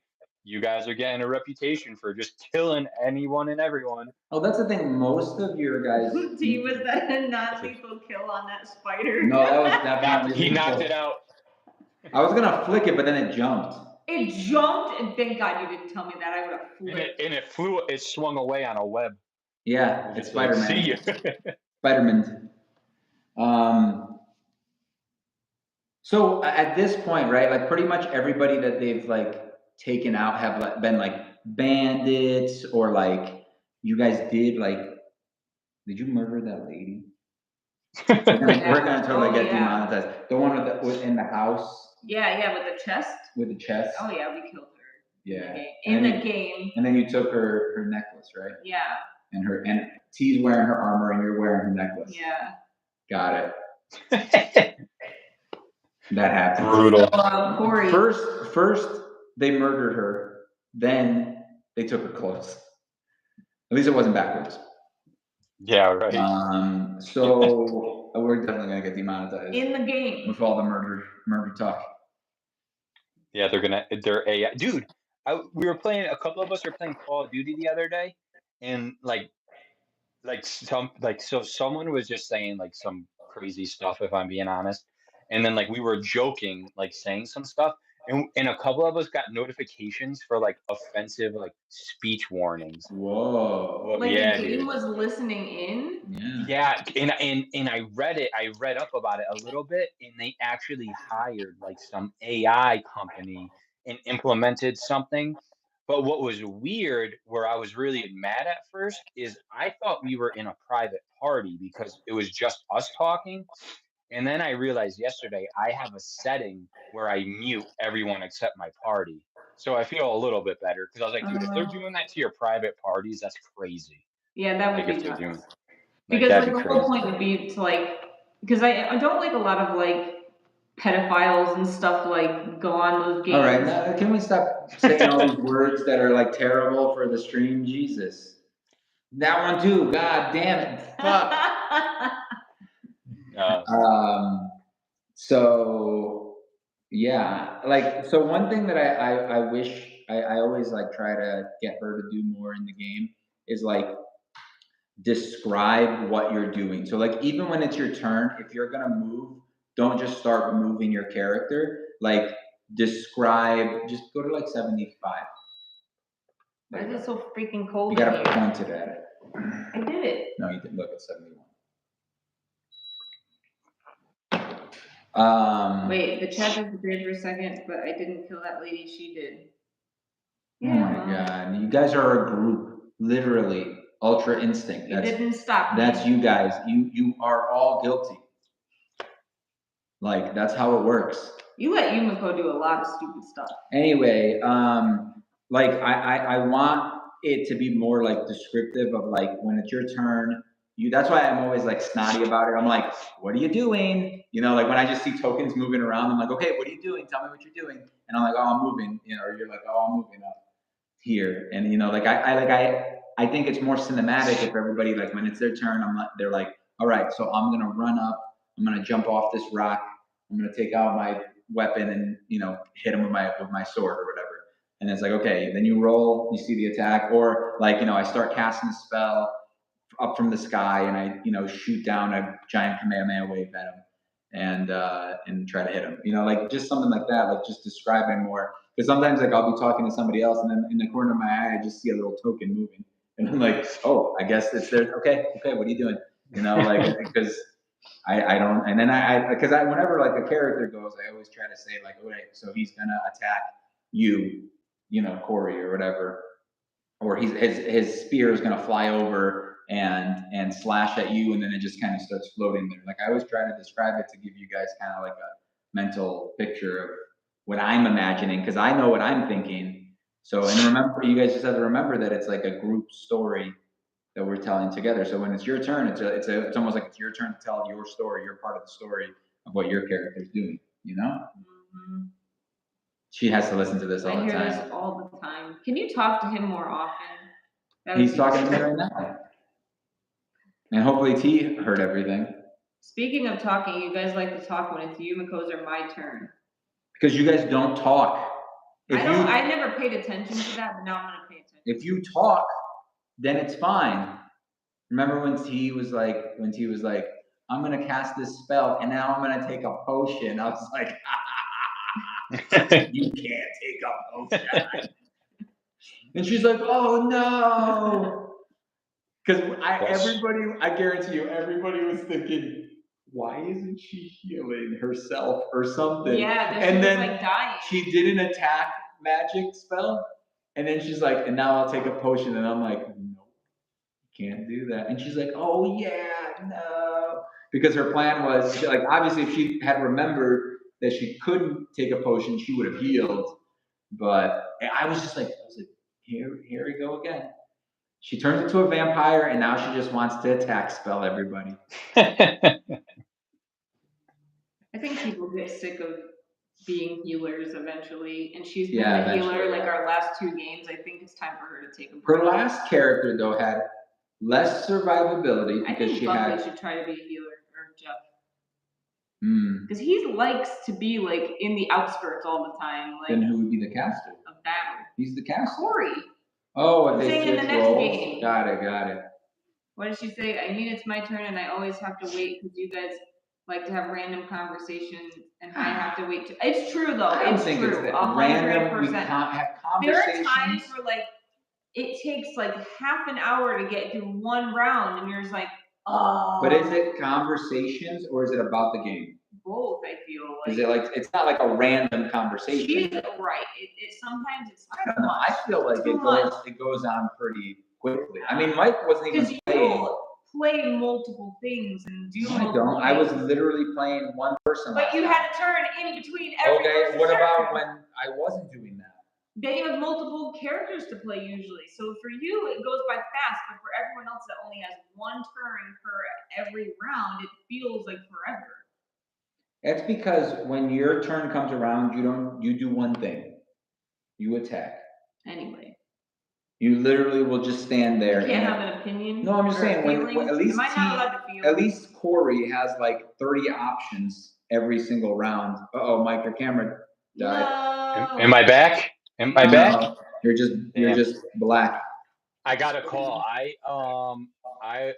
you guys are getting a reputation for just killing anyone and everyone. Oh, that's the thing. Most of your guys. T, was that a non-lethal kill on that spider? No, that was definitely. He knocked it out. I was gonna flick it, but then it jumped. It jumped, and thank God you didn't tell me that. I would have flipped. And it flew. It swung away on a web. Yeah, it's Spider-Man. See you. Spider-Man. So at this point, right, like pretty much everybody that they've like taken out have like, been like bandits, or like you guys did did you murder that lady? We're gonna totally get demonetized. The one with in the house. Yeah, with the chest. With the chest. Oh yeah, we killed her. Yeah. In the game. And then you took her necklace, right? Yeah. And T's wearing her armor and you're wearing her necklace. Yeah. Got it. That happened. Brutal. Corey. First they murdered her, then they took her clothes. At least it wasn't backwards. Yeah, right. So we're definitely gonna get demonetized in the game with all the murder talk. Yeah, they're AI. Dude, we were playing. A couple of us were playing Call of Duty the other day, and so someone was just saying like some crazy stuff, if I'm being honest, and then like we were joking, like saying some stuff, and a couple of us got notifications for like offensive like speech warnings. Whoa! Like yeah, the game dude. was listening in. Yeah, and I read it. I read up about it a little bit, and they actually hired like some AI company and implemented something. But what was weird, where I was really mad at first, is I thought we were in a private party because it was just us talking. And then I realized yesterday I have a setting where I mute everyone except my party. So I feel a little bit better because I was like, dude, if they're doing that to your private parties, that's crazy. Yeah, that would like, be nuts. Because like the whole point would be to like, because I don't like a lot of like pedophiles and stuff like go on those games. All right, now, can we stop saying all these words that are like terrible for the stream? Jesus, that one too. God damn it! Fuck. So yeah, like so one thing that I wish I always like try to get her to do more in the game is like describe what you're doing. So like even when it's your turn, if you're gonna move, don't just start moving your character. Like describe. Just go to like 75. Why is it so freaking cold? You gotta point it at it. I did it. No, you didn't. Look at 71. Wait, the chat disappeared for a second, but I didn't kill that lady. She did. Yeah. Oh my god, you guys are a group, literally. Ultra Instinct. You didn't stop me. That's you guys. You are all guilty. Like that's how it works. You let Yumiko do a lot of stupid stuff. Anyway, like I want it to be more like descriptive of like when it's your turn. That's why I'm always like snotty about it. I'm like, what are you doing? You know, like when I just see tokens moving around, I'm like, okay, what are you doing? Tell me what you're doing. And I'm like, oh, I'm moving. You know, or you're like, oh, I'm moving up here. And you know, like I think it's more cinematic if everybody like when it's their turn, they're like, all right, so I'm gonna run up, I'm gonna jump off this rock, I'm gonna take out my weapon and you know hit him with my sword or whatever. And it's like, okay, then you roll, you see the attack, or like you know I start casting a spell up from the sky and I you know shoot down a giant Kamehameha wave at him and try to hit him. You know, like just something like that, like just describing more. Because sometimes like I'll be talking to somebody else and then in the corner of my eye I just see a little token moving. And I'm like, oh, I guess it's there. Okay, what are you doing? You know, like because I don't. And then because whenever like a character goes, I always try to say like, okay, so he's gonna attack you, you know, Corey or whatever, or his spear is gonna fly over and slash at you, and then it just kind of starts floating there. Like I always try to describe it to give you guys kind of like a mental picture of what I'm imagining, because I know what I'm thinking. So, and remember, you guys just have to remember that it's like a group story that we're telling together. So when it's your turn, it's almost like it's your turn to tell your story, your part of the story of what your character's doing, you know? Mm-hmm. She has to listen to this all I the hear time. this all the time. Can you talk to him more often? He's talking to me right now. And hopefully T heard everything. Speaking of talking, you guys like to talk when it's Yumako's or my turn. Because you guys don't talk. I never paid attention to that, but now I'm gonna pay attention. If you talk, then it's fine. Remember when T was like, I'm gonna cast this spell and now I'm gonna take a potion. I was like, you can't take a potion. And she's like, oh no. Because I guarantee you, everybody was thinking, why isn't she healing herself or something? Yeah, and then like dying. She did an attack magic spell, and then she's like, and now I'll take a potion, and I'm like, no, you can't do that. And she's like, oh yeah, no, because her plan was like, obviously, if she had remembered that she couldn't take a potion, she would have healed. But I was like, here we go again. She turns into a vampire, and now she just wants to attack spell everybody. I think people get sick of being healers eventually, and she's been the healer like our last 2 games. I think it's time for her to take a break. Her last character though had less survivability because she Buckley should try to be a healer, or Jeff. Because he likes to be like in the outskirts all the time. Like, then who would be the caster? Of battle. He's the caster. Corey. Oh, if they in the next roles? game. Got it. What did she say? I mean, it's my turn, and I always have to wait because you guys like to have random conversations, and I have to wait. It's true though. It's true. 100%. There are times where like it takes like half an hour to get through one round, and you're just like, oh. But is it conversations or is it about the game? Both, I feel like. Is it like, it's not like a random conversation? She's right. Sometimes it's. I don't know. I feel like it goes on pretty quickly. I mean, Mike wasn't even playing. Play multiple things and do multiple things. I was literally playing one person. But you had to turn in between every Okay, what about when I wasn't doing that? Then you have multiple characters to play usually. So for you, it goes by fast, but for everyone else that only has one turn per every round, it feels like forever. That's because when your turn comes around, you do one thing. You attack. Anyway. You literally will just stand there. You can't have an opinion. No, I'm just saying when at least Corey has like 30 options every single round. Mike, your camera died. No. Am I back? Back? You're just black. I got a call. All right,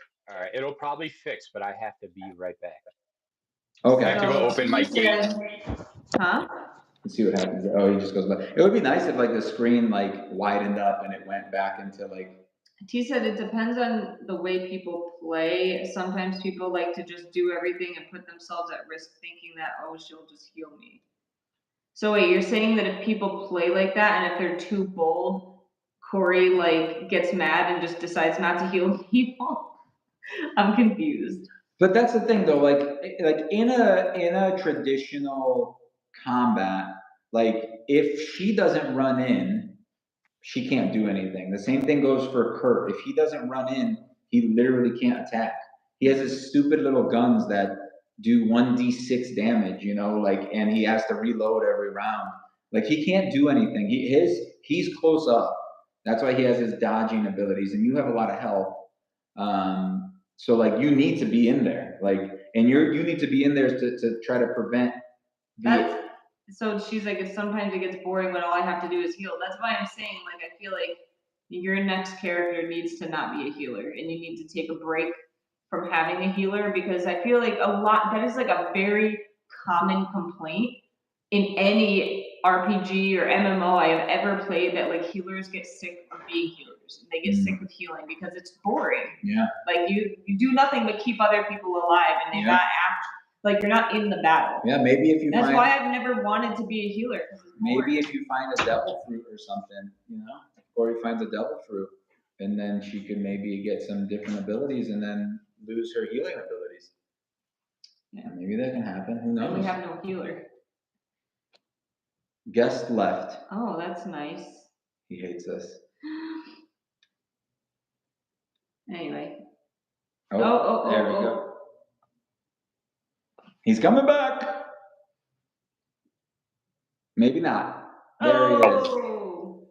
it'll probably fix, but I have to be right back. Okay. I have to go open my gate. Huh? Let's see what happens. Oh, he just goes back. It would be nice if like the screen like widened up and it went back into like. T said it depends on the way people play. Sometimes people like to just do everything and put themselves at risk thinking that, oh, she'll just heal me. So wait, you're saying that if people play like that and if they're too bold, Corey like gets mad and just decides not to heal people? I'm confused. But that's the thing though, like in a traditional combat, like if she doesn't run in, she can't do anything. The same thing goes for Kurt. If he doesn't run in, he literally can't attack. He has his stupid little guns that do 1d6 damage, and he has to reload every round. Like he can't do anything. He's close up. That's why he has his dodging abilities, and you have a lot of health. So like you need to be in there, and you need to be in there to try to prevent. So she's like, sometimes it gets boring when all I have to do is heal. That's why I'm saying, like, I feel like your next character needs to not be a healer, and you need to take a break from having a healer, because I feel like that is like a very common complaint in any RPG or MMO I have ever played, that like healers get sick of being healers. They get sick of healing because it's boring. Yeah. Like you do nothing but keep other people alive, and they not act like you're not in the battle. Yeah, maybe if you. That's why I've never wanted to be a healer. Maybe if you find a devil fruit or something, Corey finds a devil fruit, and then she could maybe get some different abilities, and then lose her healing abilities. Yeah, maybe that can happen. Who knows? And we have no healer. Guest left. Oh, that's nice. He hates us. Anyway. There we go. He's coming back. Maybe not. There he is. Oh.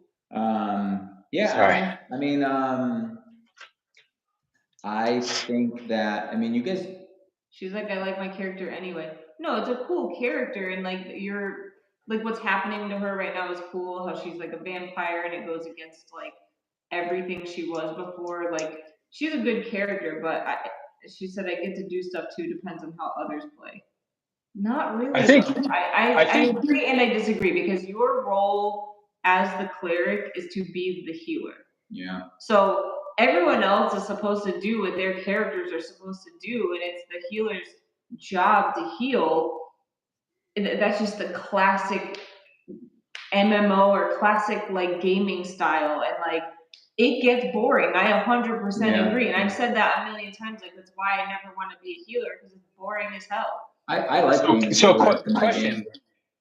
Yeah, Sorry. I mean, I think that, I mean, you guys, She's like, I like my character anyway. No, it's a cool character, and like like what's happening to her right now is cool. How she's like a vampire, and it goes against like everything she was before. Like she's a good character, but she said I get to do stuff too. Depends on how others play. Not really. I think I I think agree and I disagree because your role as the cleric is to be the healer. yeah. So everyone else is supposed to do what their characters are supposed to do, and it's the healer's job to heal. That's just the classic MMO or classic like gaming style, and like it gets boring. I 100% agree, and I've said that a million times. Like that's why I never want to be a healer because it's boring as hell. I like being a so healer in my question. game.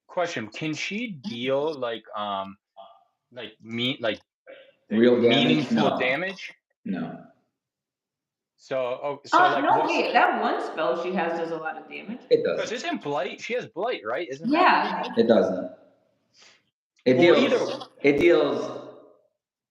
Question: Can she deal like Real meaningful damage? damage? No. So like no, wait, that one spell she has does a lot of damage. It does. Because isn't blight? She has blight, right? Isn't Yeah. that? It doesn't. It deals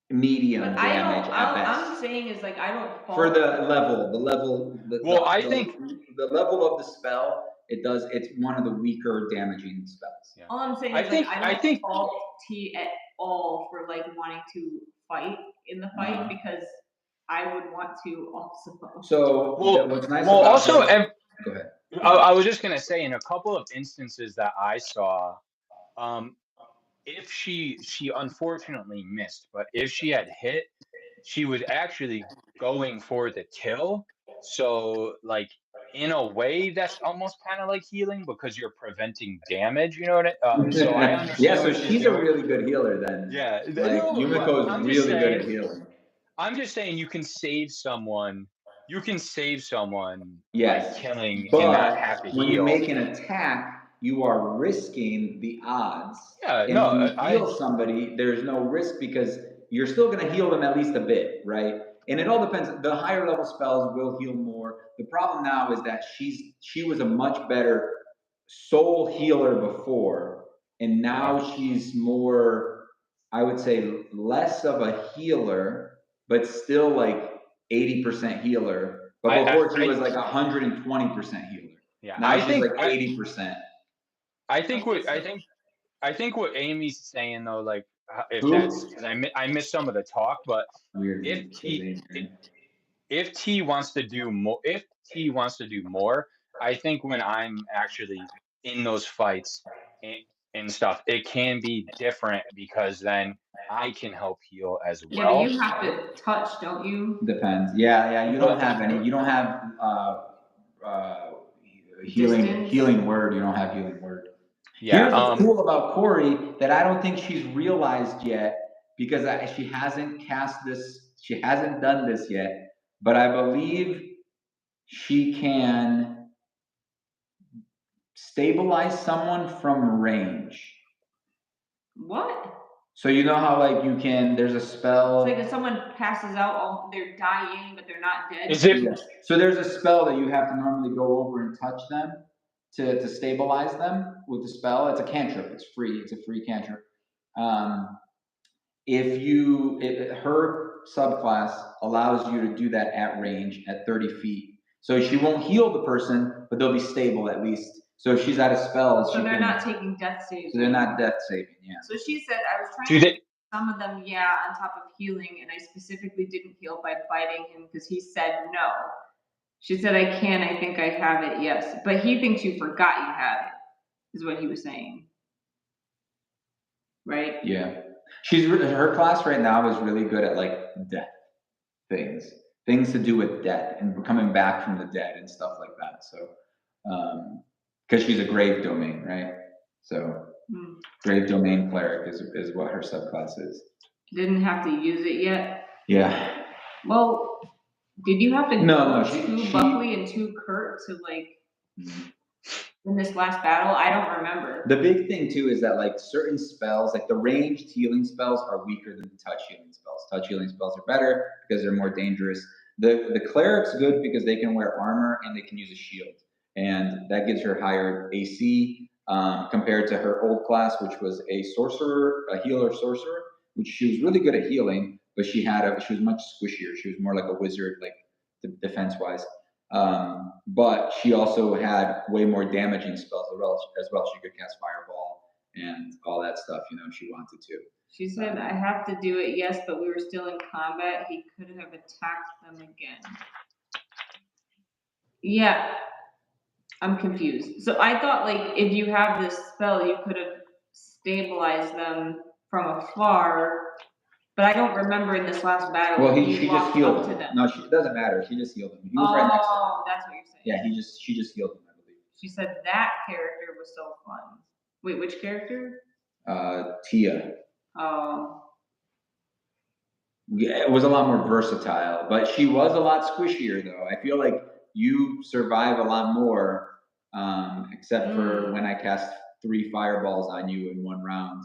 medium But damage at best. I'm saying is like I don't for the level. I think the level of the spell, it's one of the weaker damaging spells. Yeah. All I'm saying is I don't fault T at all for like wanting to fight in the fight because I would want to also. So what's nice about also go ahead. I was just gonna say in a couple of instances that I saw, if she unfortunately missed, but if she had hit, she was actually going for the kill. So like in a way that's almost kind of like healing because you're preventing damage, you know what so I understand. Yeah, so she's a really good healer then. Yeah, like Yumiko is really good at healing. I'm just saying you can save someone. You can save someone by killing but and not have to heal. When you make an attack, you are risking the odds. Yeah, and when you heal somebody, there's no risk because you're still going to heal them at least a bit, right? And it all depends. The higher level spells will heal more. The problem now is that she was a much better soul healer before, and now she's more, I would say, less of a healer, but still like 80% healer. But before she was like 120% healer. Yeah, now she's like 80%. I think what Amy's saying though, like if that's because I missed some of the talk, but if T wants to do more, I think when I'm actually in those fights and stuff, it can be different because then I can help heal as well. Yeah, but you have to touch, don't you? Depends. Yeah. You don't have any. You don't have healing word. You don't have healing word. Yeah. Here's what's cool about Corey that I don't think she's realized yet because she hasn't cast this. She hasn't done this yet, but I believe she can stabilize someone from range. What? So you know how like you can, there's a spell. It's like if someone passes out, they're dying, but they're not dead. Is it? Yes. So there's a spell that you have to normally go over and touch them to stabilize them with the spell. It's a cantrip. It's free. It's a free cantrip. Her subclass allows you to do that at range at 30 feet. So she won't heal the person, but they'll be stable at least. So if she's out of spells, so they're not taking death saves. So they're not death saving, yeah. So she said, I was trying to some of them, on top of healing, and I specifically didn't heal by fighting him because he said no. She said, I think I have it, yes. But he thinks you forgot you had it, is what he was saying. Right? Yeah. Her class right now is really good at like death things to do with death and coming back from the dead and stuff like that. So, because she's a grave domain, right? So, grave domain cleric is what her subclass is. Didn't have to use it yet. Yeah. Well, did you have to go two Buckley and two Kurt to like in this last battle? I don't remember. The big thing too is that like certain spells, like the ranged healing spells, are weaker than the touch healing spells. Touch healing spells are better because they're more dangerous. The cleric's good because they can wear armor and they can use a shield, and that gives her higher AC. compared to her old class, which was a healer sorcerer, which she was really good at healing, but she was much squishier. She was more like a wizard, like defense wise. But she also had way more damaging spells as well. She could cast Fireball and all that stuff, if she wanted to. She said, I have to do it, yes, but we were still in combat. He could have attacked them again. Yeah, I'm confused. So I thought, like, if you have this spell, you could have stabilized them from afar, but I don't remember in this last battle. Well, she just healed them. No, it doesn't matter. She just healed him. He was right next to her. Oh, that's what you're saying. Yeah, she just healed him, I believe. She said that character was so fun. Wait, which character? Tia. Oh. Yeah, it was a lot more versatile, but she was a lot squishier, though. I feel like you survive a lot more, except for when I cast 3 fireballs on you in one round.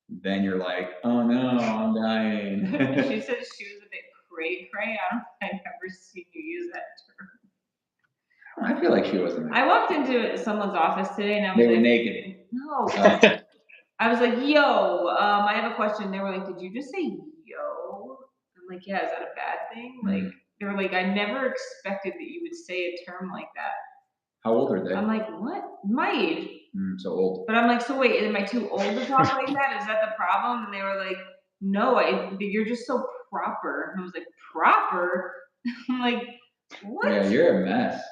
Then you're like, oh no, I'm dying. She said she was a bit cray-cray. I don't think I've ever seen you use that term. I feel like she wasn't. I walked into someone's office today and I was they were naked. No. I was like, yo, I have a question. They were like, did you just say yo? I'm like, yeah, is that a bad thing? Like, they were like, I never expected that you would say a term like that. How old are they? I'm like, what? My age. So old. But I'm like, so wait, am I too old to talk like that? Is that the problem? And they were like, no, you're just so proper. And I was like, proper? I'm like, what? Yeah, you're a mess.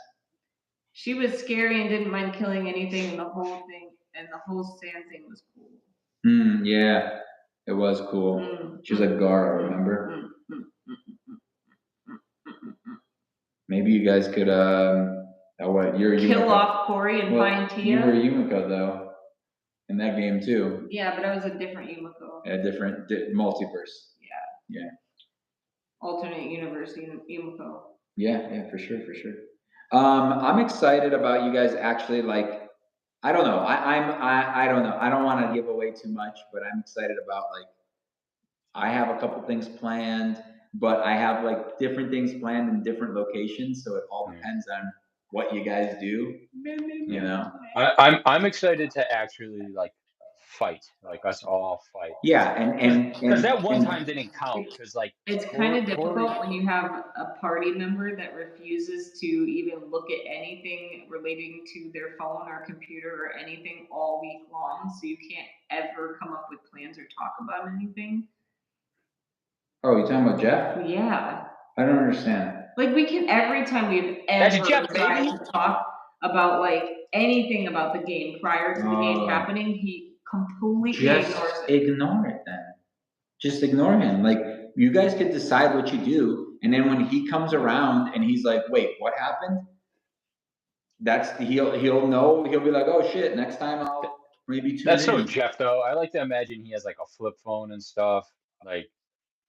She was scary and didn't mind killing anything, and the whole sand thing was cool. Yeah, it was cool. She was like Gara, remember? Maybe you guys could kill off Corey and find Tia. You were Yumiko though, in that game too. Yeah, but I was a different Yumiko. A different multiverse. Yeah. Alternate universe Yumiko. Yeah, for sure. I'm excited about you guys actually, like, I don't know. I don't know. I don't want to give away too much, but I'm excited about, like, I have a couple things planned, but I have like different things planned in different locations, so it all depends on what you guys do. I'm excited to actually like fight, like us all fight. Yeah, and because that one time didn't count, because like it's kind of difficult when you have a party member that refuses to even look at anything relating to their phone or computer or anything all week long, so you can't ever come up with plans or talk about anything. Oh, you talking about Jeff? Yeah. I don't understand. Like, we can, every time we've ever tried to talk about like anything about the game prior to the game happening, he completely ignores it. Ignore it then. Just ignore him. Like, you guys could decide what you do, and then when he comes around and he's like, wait, what happened? He'll know, he'll be like, oh shit, next time I'll maybe tune in. That's so Jeff though. I like to imagine he has like a flip phone and stuff. Like,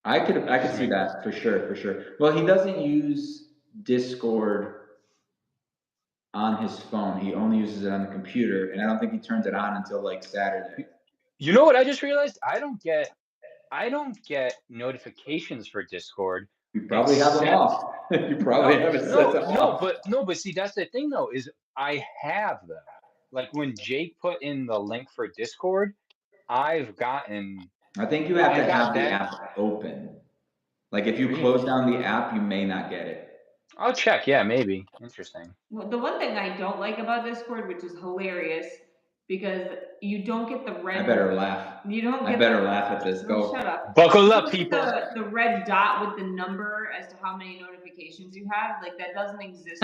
I could see that for sure. Well, he doesn't use Discord on his phone. He only uses it on the computer, and I don't think he turns it on until like Saturday. You know what I just realized? I don't get notifications for Discord. You probably have them off. You probably have it set off. But see, that's the thing though, is I have them. Like when Jake put in the link for Discord, I've gotten. I think you have to have the app open. Like if you close down the app, you may not get it. I'll check. Yeah, maybe. Interesting. Well, the one thing I don't like about Discord, which is hilarious, because you don't get the red. I better laugh. You don't get. I better laugh at this. Go. Shut up. Buckle up, people. The red dot with the number as to how many notifications you have, like that doesn't exist.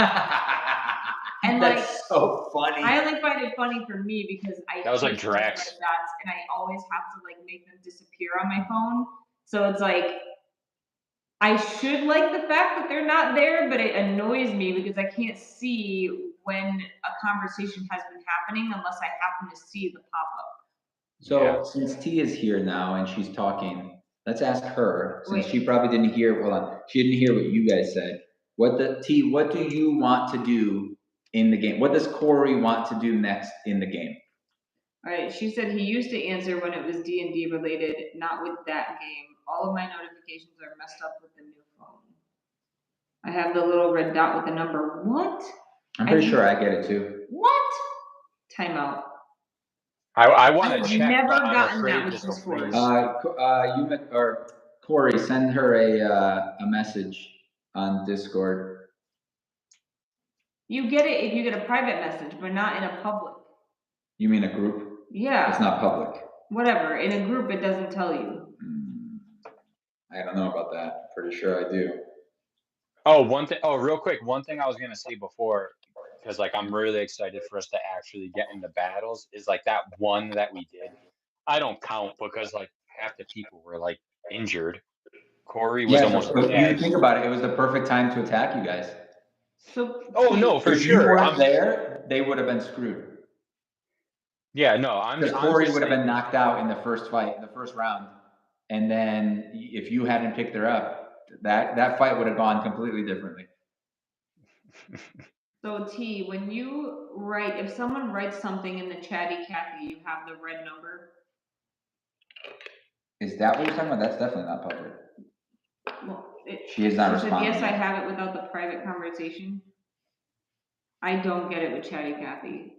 And that's like, so funny. I only find it funny for me because that was like Drax. Red dots, and I always have to like make them disappear on my phone. So it's like, I should like the fact that they're not there, but it annoys me because I can't see when a conversation has been happening unless I happen to see the pop-up. So since T is here now and she's talking, let's ask her, since she probably didn't hear, she didn't hear what you guys said. What do you want to do in the game? What does Corey want to do next in the game? All right, she said he used to answer when it was D&D related, not with that game. All of my notifications are messed up with the new phone. I have the little red dot with the number. What? I'm pretty sure I get it too. What? Timeout. I want to I've check, never but I'm gotten that afraid with this will Discord. freeze. Or Corey, send her a message on Discord. You get it if you get a private message, but not in a public. You mean a group? Yeah. It's not public. Whatever. In a group, it doesn't tell you. I don't know about that. Pretty sure I do. Oh, one thing. Oh, real quick. One thing I was gonna say before, because like I'm really excited for us to actually get into battles, is like that one that we did. I don't count because like half the people were like injured. Corey was almost but you dead. think about it. It was the perfect time to attack you guys. So. Oh no, for If sure. you weren't there, they would have been screwed. Yeah, no, Because Corey would have been knocked out in the first fight, in the first round, and then if you hadn't picked her up, that fight would have gone completely differently. So T, when you write, if someone writes something in the chatty Cathy, you have the red number. Is that what you're talking about? That's definitely not public. Well, She is not responding. Yes, I have it without the private conversation. I don't get it with chatty Cathy.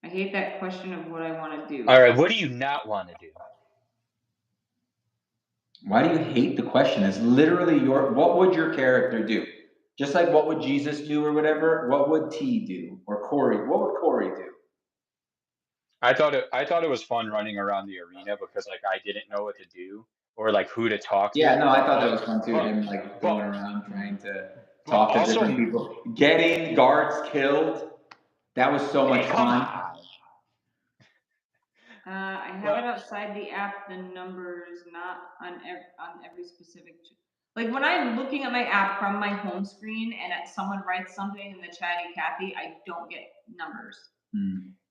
I hate that question of what I want to do. All right, what do you not want to do? Why do you hate the question? It's literally what would your character do? Just like what would Jesus do or whatever, what would T do? Or Corey, what would Corey do? I thought it was fun running around the arena because like I didn't know what to do or like who to talk to. Yeah, no, I thought that was fun too. Him like going around trying to talk to different people. Getting guards killed. That was so much fun. I have it outside the app, the numbers, not on every specific. Like when I'm looking at my app from my home screen and someone writes something in the chatty Cathy, I don't get numbers.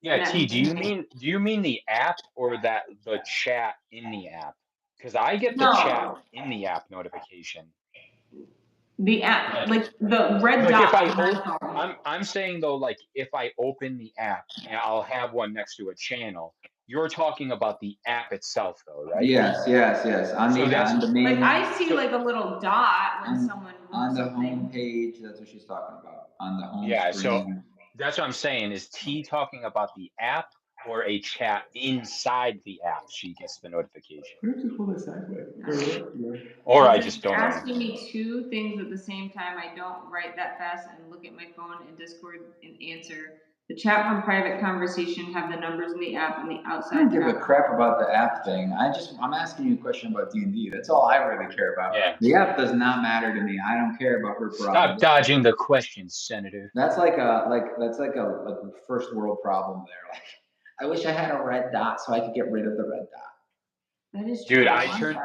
Yeah, T, do you mean the app or the chat in the app? Because I get the chat in the app notification. The app, like the red dot. I'm saying though, like if I open the app and I'll have one next to a channel. You're talking about the app itself, though, right? Yes. On the main. Like I see like a little dot when someone on the home page. That's what she's talking about. On the home. Yeah, screen. so that's what I'm saying. Is T talking about the app or a chat inside the app? She gets the notification. Or I just don't know. Asking me two things at the same time. I don't write that fast and look at my phone in Discord and answer. The chat from private conversation have the numbers in the app and the outside. I don't give a crap about the app thing. I'm asking you a question about D&D. That's all I really care about. Yeah. The app does not matter to me. I don't care about her. Stop dodging the questions, Senator. That's like a first world problem there. Like, I wish I had a red dot so I could get rid of the red dot. That is true. Dude,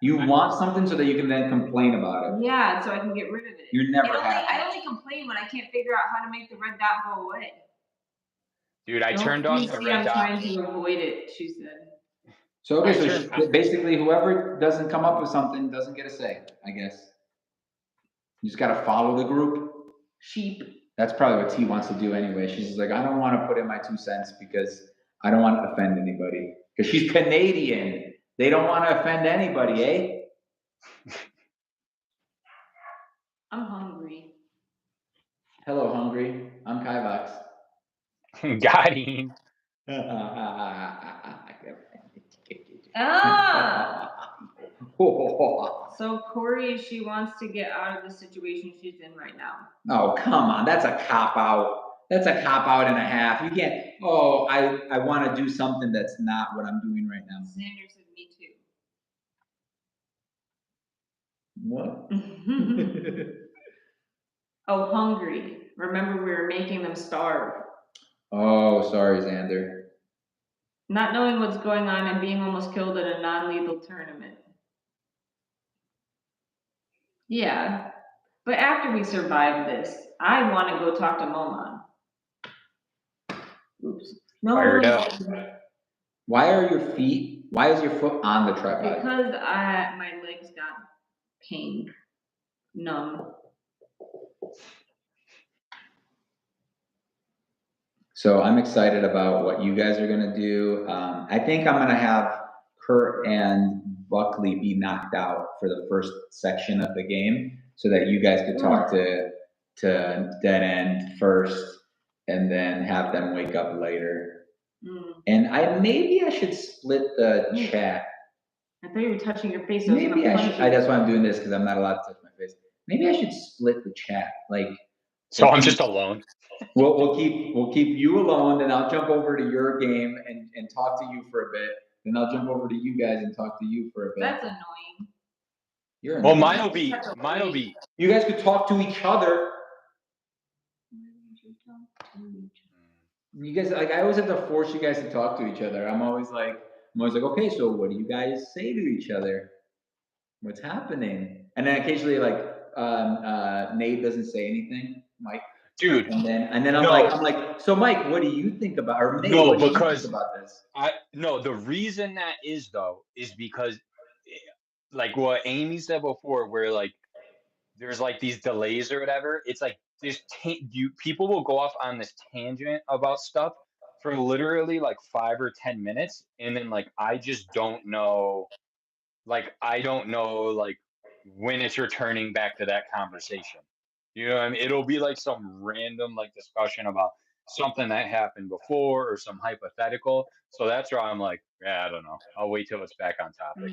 you want something so that you can then complain about it. Yeah, so I can get rid of it. You're never happy. I only complain when I can't figure out how to make the red dot go away. Dude, I turned off the red dot. I'm trying to avoid it, she said. So basically whoever doesn't come up with something doesn't get a say, I guess. You just gotta follow the group. Sheep. That's probably what T wants to do anyway. She's just like, I don't want to put in my 2 cents because I don't want to offend anybody. Because she's Canadian. They don't want to offend anybody, eh? I'm hungry. Hello, hungry. I'm Kivox. Got him. So Corey, she wants to get out of the situation she's in right now. Oh, come on. That's a cop-out. That's a cop-out and a half. You can't, I want to do something that's not what I'm doing right now. Xander said me too. What? Oh, hungry. Remember, we were making them starve. Oh, sorry, Xander. Not knowing what's going on and being almost killed at a non-lethal tournament. Yeah, but after we survive this, I want to go talk to Momon. Oops. No. Fired up. Why is your foot on the tripod? Because my legs got pain, numb. So I'm excited about what you guys are gonna do. I think I'm gonna have Kurt and Buckley be knocked out for the first section of the game, so that you guys could talk to Dead End first, and then have them wake up later. And maybe I should split the chat. I thought you were touching your face. Maybe I should. That's why I'm doing this, because I'm not allowed to touch my face. Maybe I should split the chat. Like, so I'm just alone. We'll keep you alone, then I'll jump over to your game and talk to you for a bit. Then I'll jump over to you guys and talk to you for a bit. That's annoying. You're annoying. Well, mine'll be. You guys could talk to each other. You guys, like, I always have to force you guys to talk to each other. I'm always like, okay, so what do you guys say to each other? What's happening? And then occasionally, like, Nate doesn't say anything, Mike. Dude. And then I'm like, so Mike, what do you think about, or Nate, what do you think about this? The reason that is, though, is because, like what Amy said before, where like there's like these delays or whatever. It's like people will go off on this tangent about stuff for literally like 5 or 10 minutes, and then like I just don't know. Like I don't know like when it's returning back to that conversation. You know what I mean? It'll be like some random like discussion about something that happened before or some hypothetical. So that's where I'm like, yeah, I don't know. I'll wait till it's back on topic.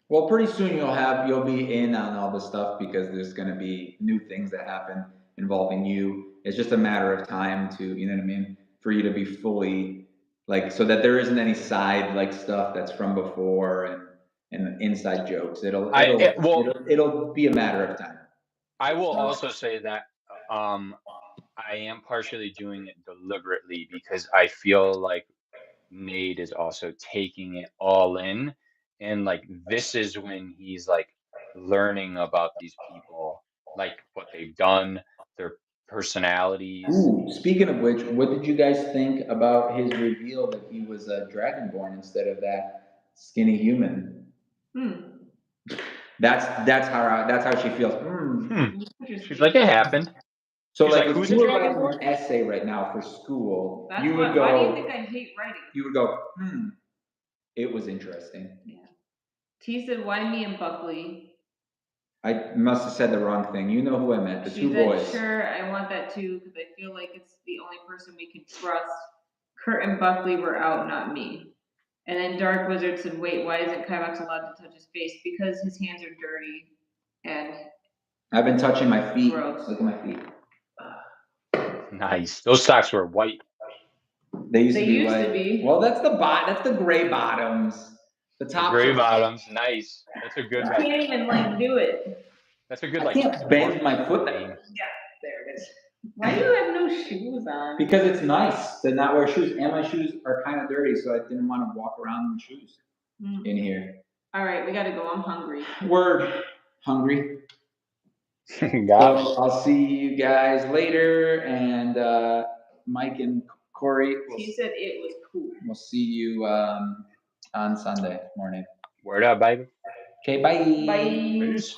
Well, pretty soon you'll be in on all this stuff, because there's going to be new things that happen involving you. It's just a matter of time to, you know what I mean, for you to be fully like, so that there isn't any side like stuff that's from before and inside jokes. It'll be a matter of time. I will also say that I am partially doing it deliberately, because I feel like Nate is also taking it all in, and like this is when he's like learning about these people, like what they've done, their personalities. Ooh, speaking of which, what did you guys think about his reveal that he was a dragonborn instead of that skinny human? That's how she feels. She's like, it happened. So like, if you were writing an essay right now for school, you would go. Why do you think I hate writing? You would go, it was interesting. Yeah. T said, why me and Buckley? I must have said the wrong thing. You know who I meant, the two boys. Sure, I want that too, because I feel like it's the only person we can trust. Kurt and Buckley were out, not me. And then Dark Wizard said, wait, why isn't Kivox allowed to touch his face? Because his hands are dirty. And I've been touching my feet. Gross. Look at my feet. Nice. Those socks were white. They used to be white. Well, that's the gray bottoms. The top. Gray bottoms. Nice. That's a good. I can't even like do it. That's a good I can't bend my foot. Yeah, there it is. Why do you have no shoes on? Because it's nice to not wear shoes, and my shoes are kind of dirty, so I didn't want to walk around in shoes in here. All right, we gotta go. I'm hungry. Word. Hungry. I'll see you guys later, and Mike and Corey. He said it was cool. We'll see you on Sunday morning. Word up, baby. Okay, bye. Bye. Peace.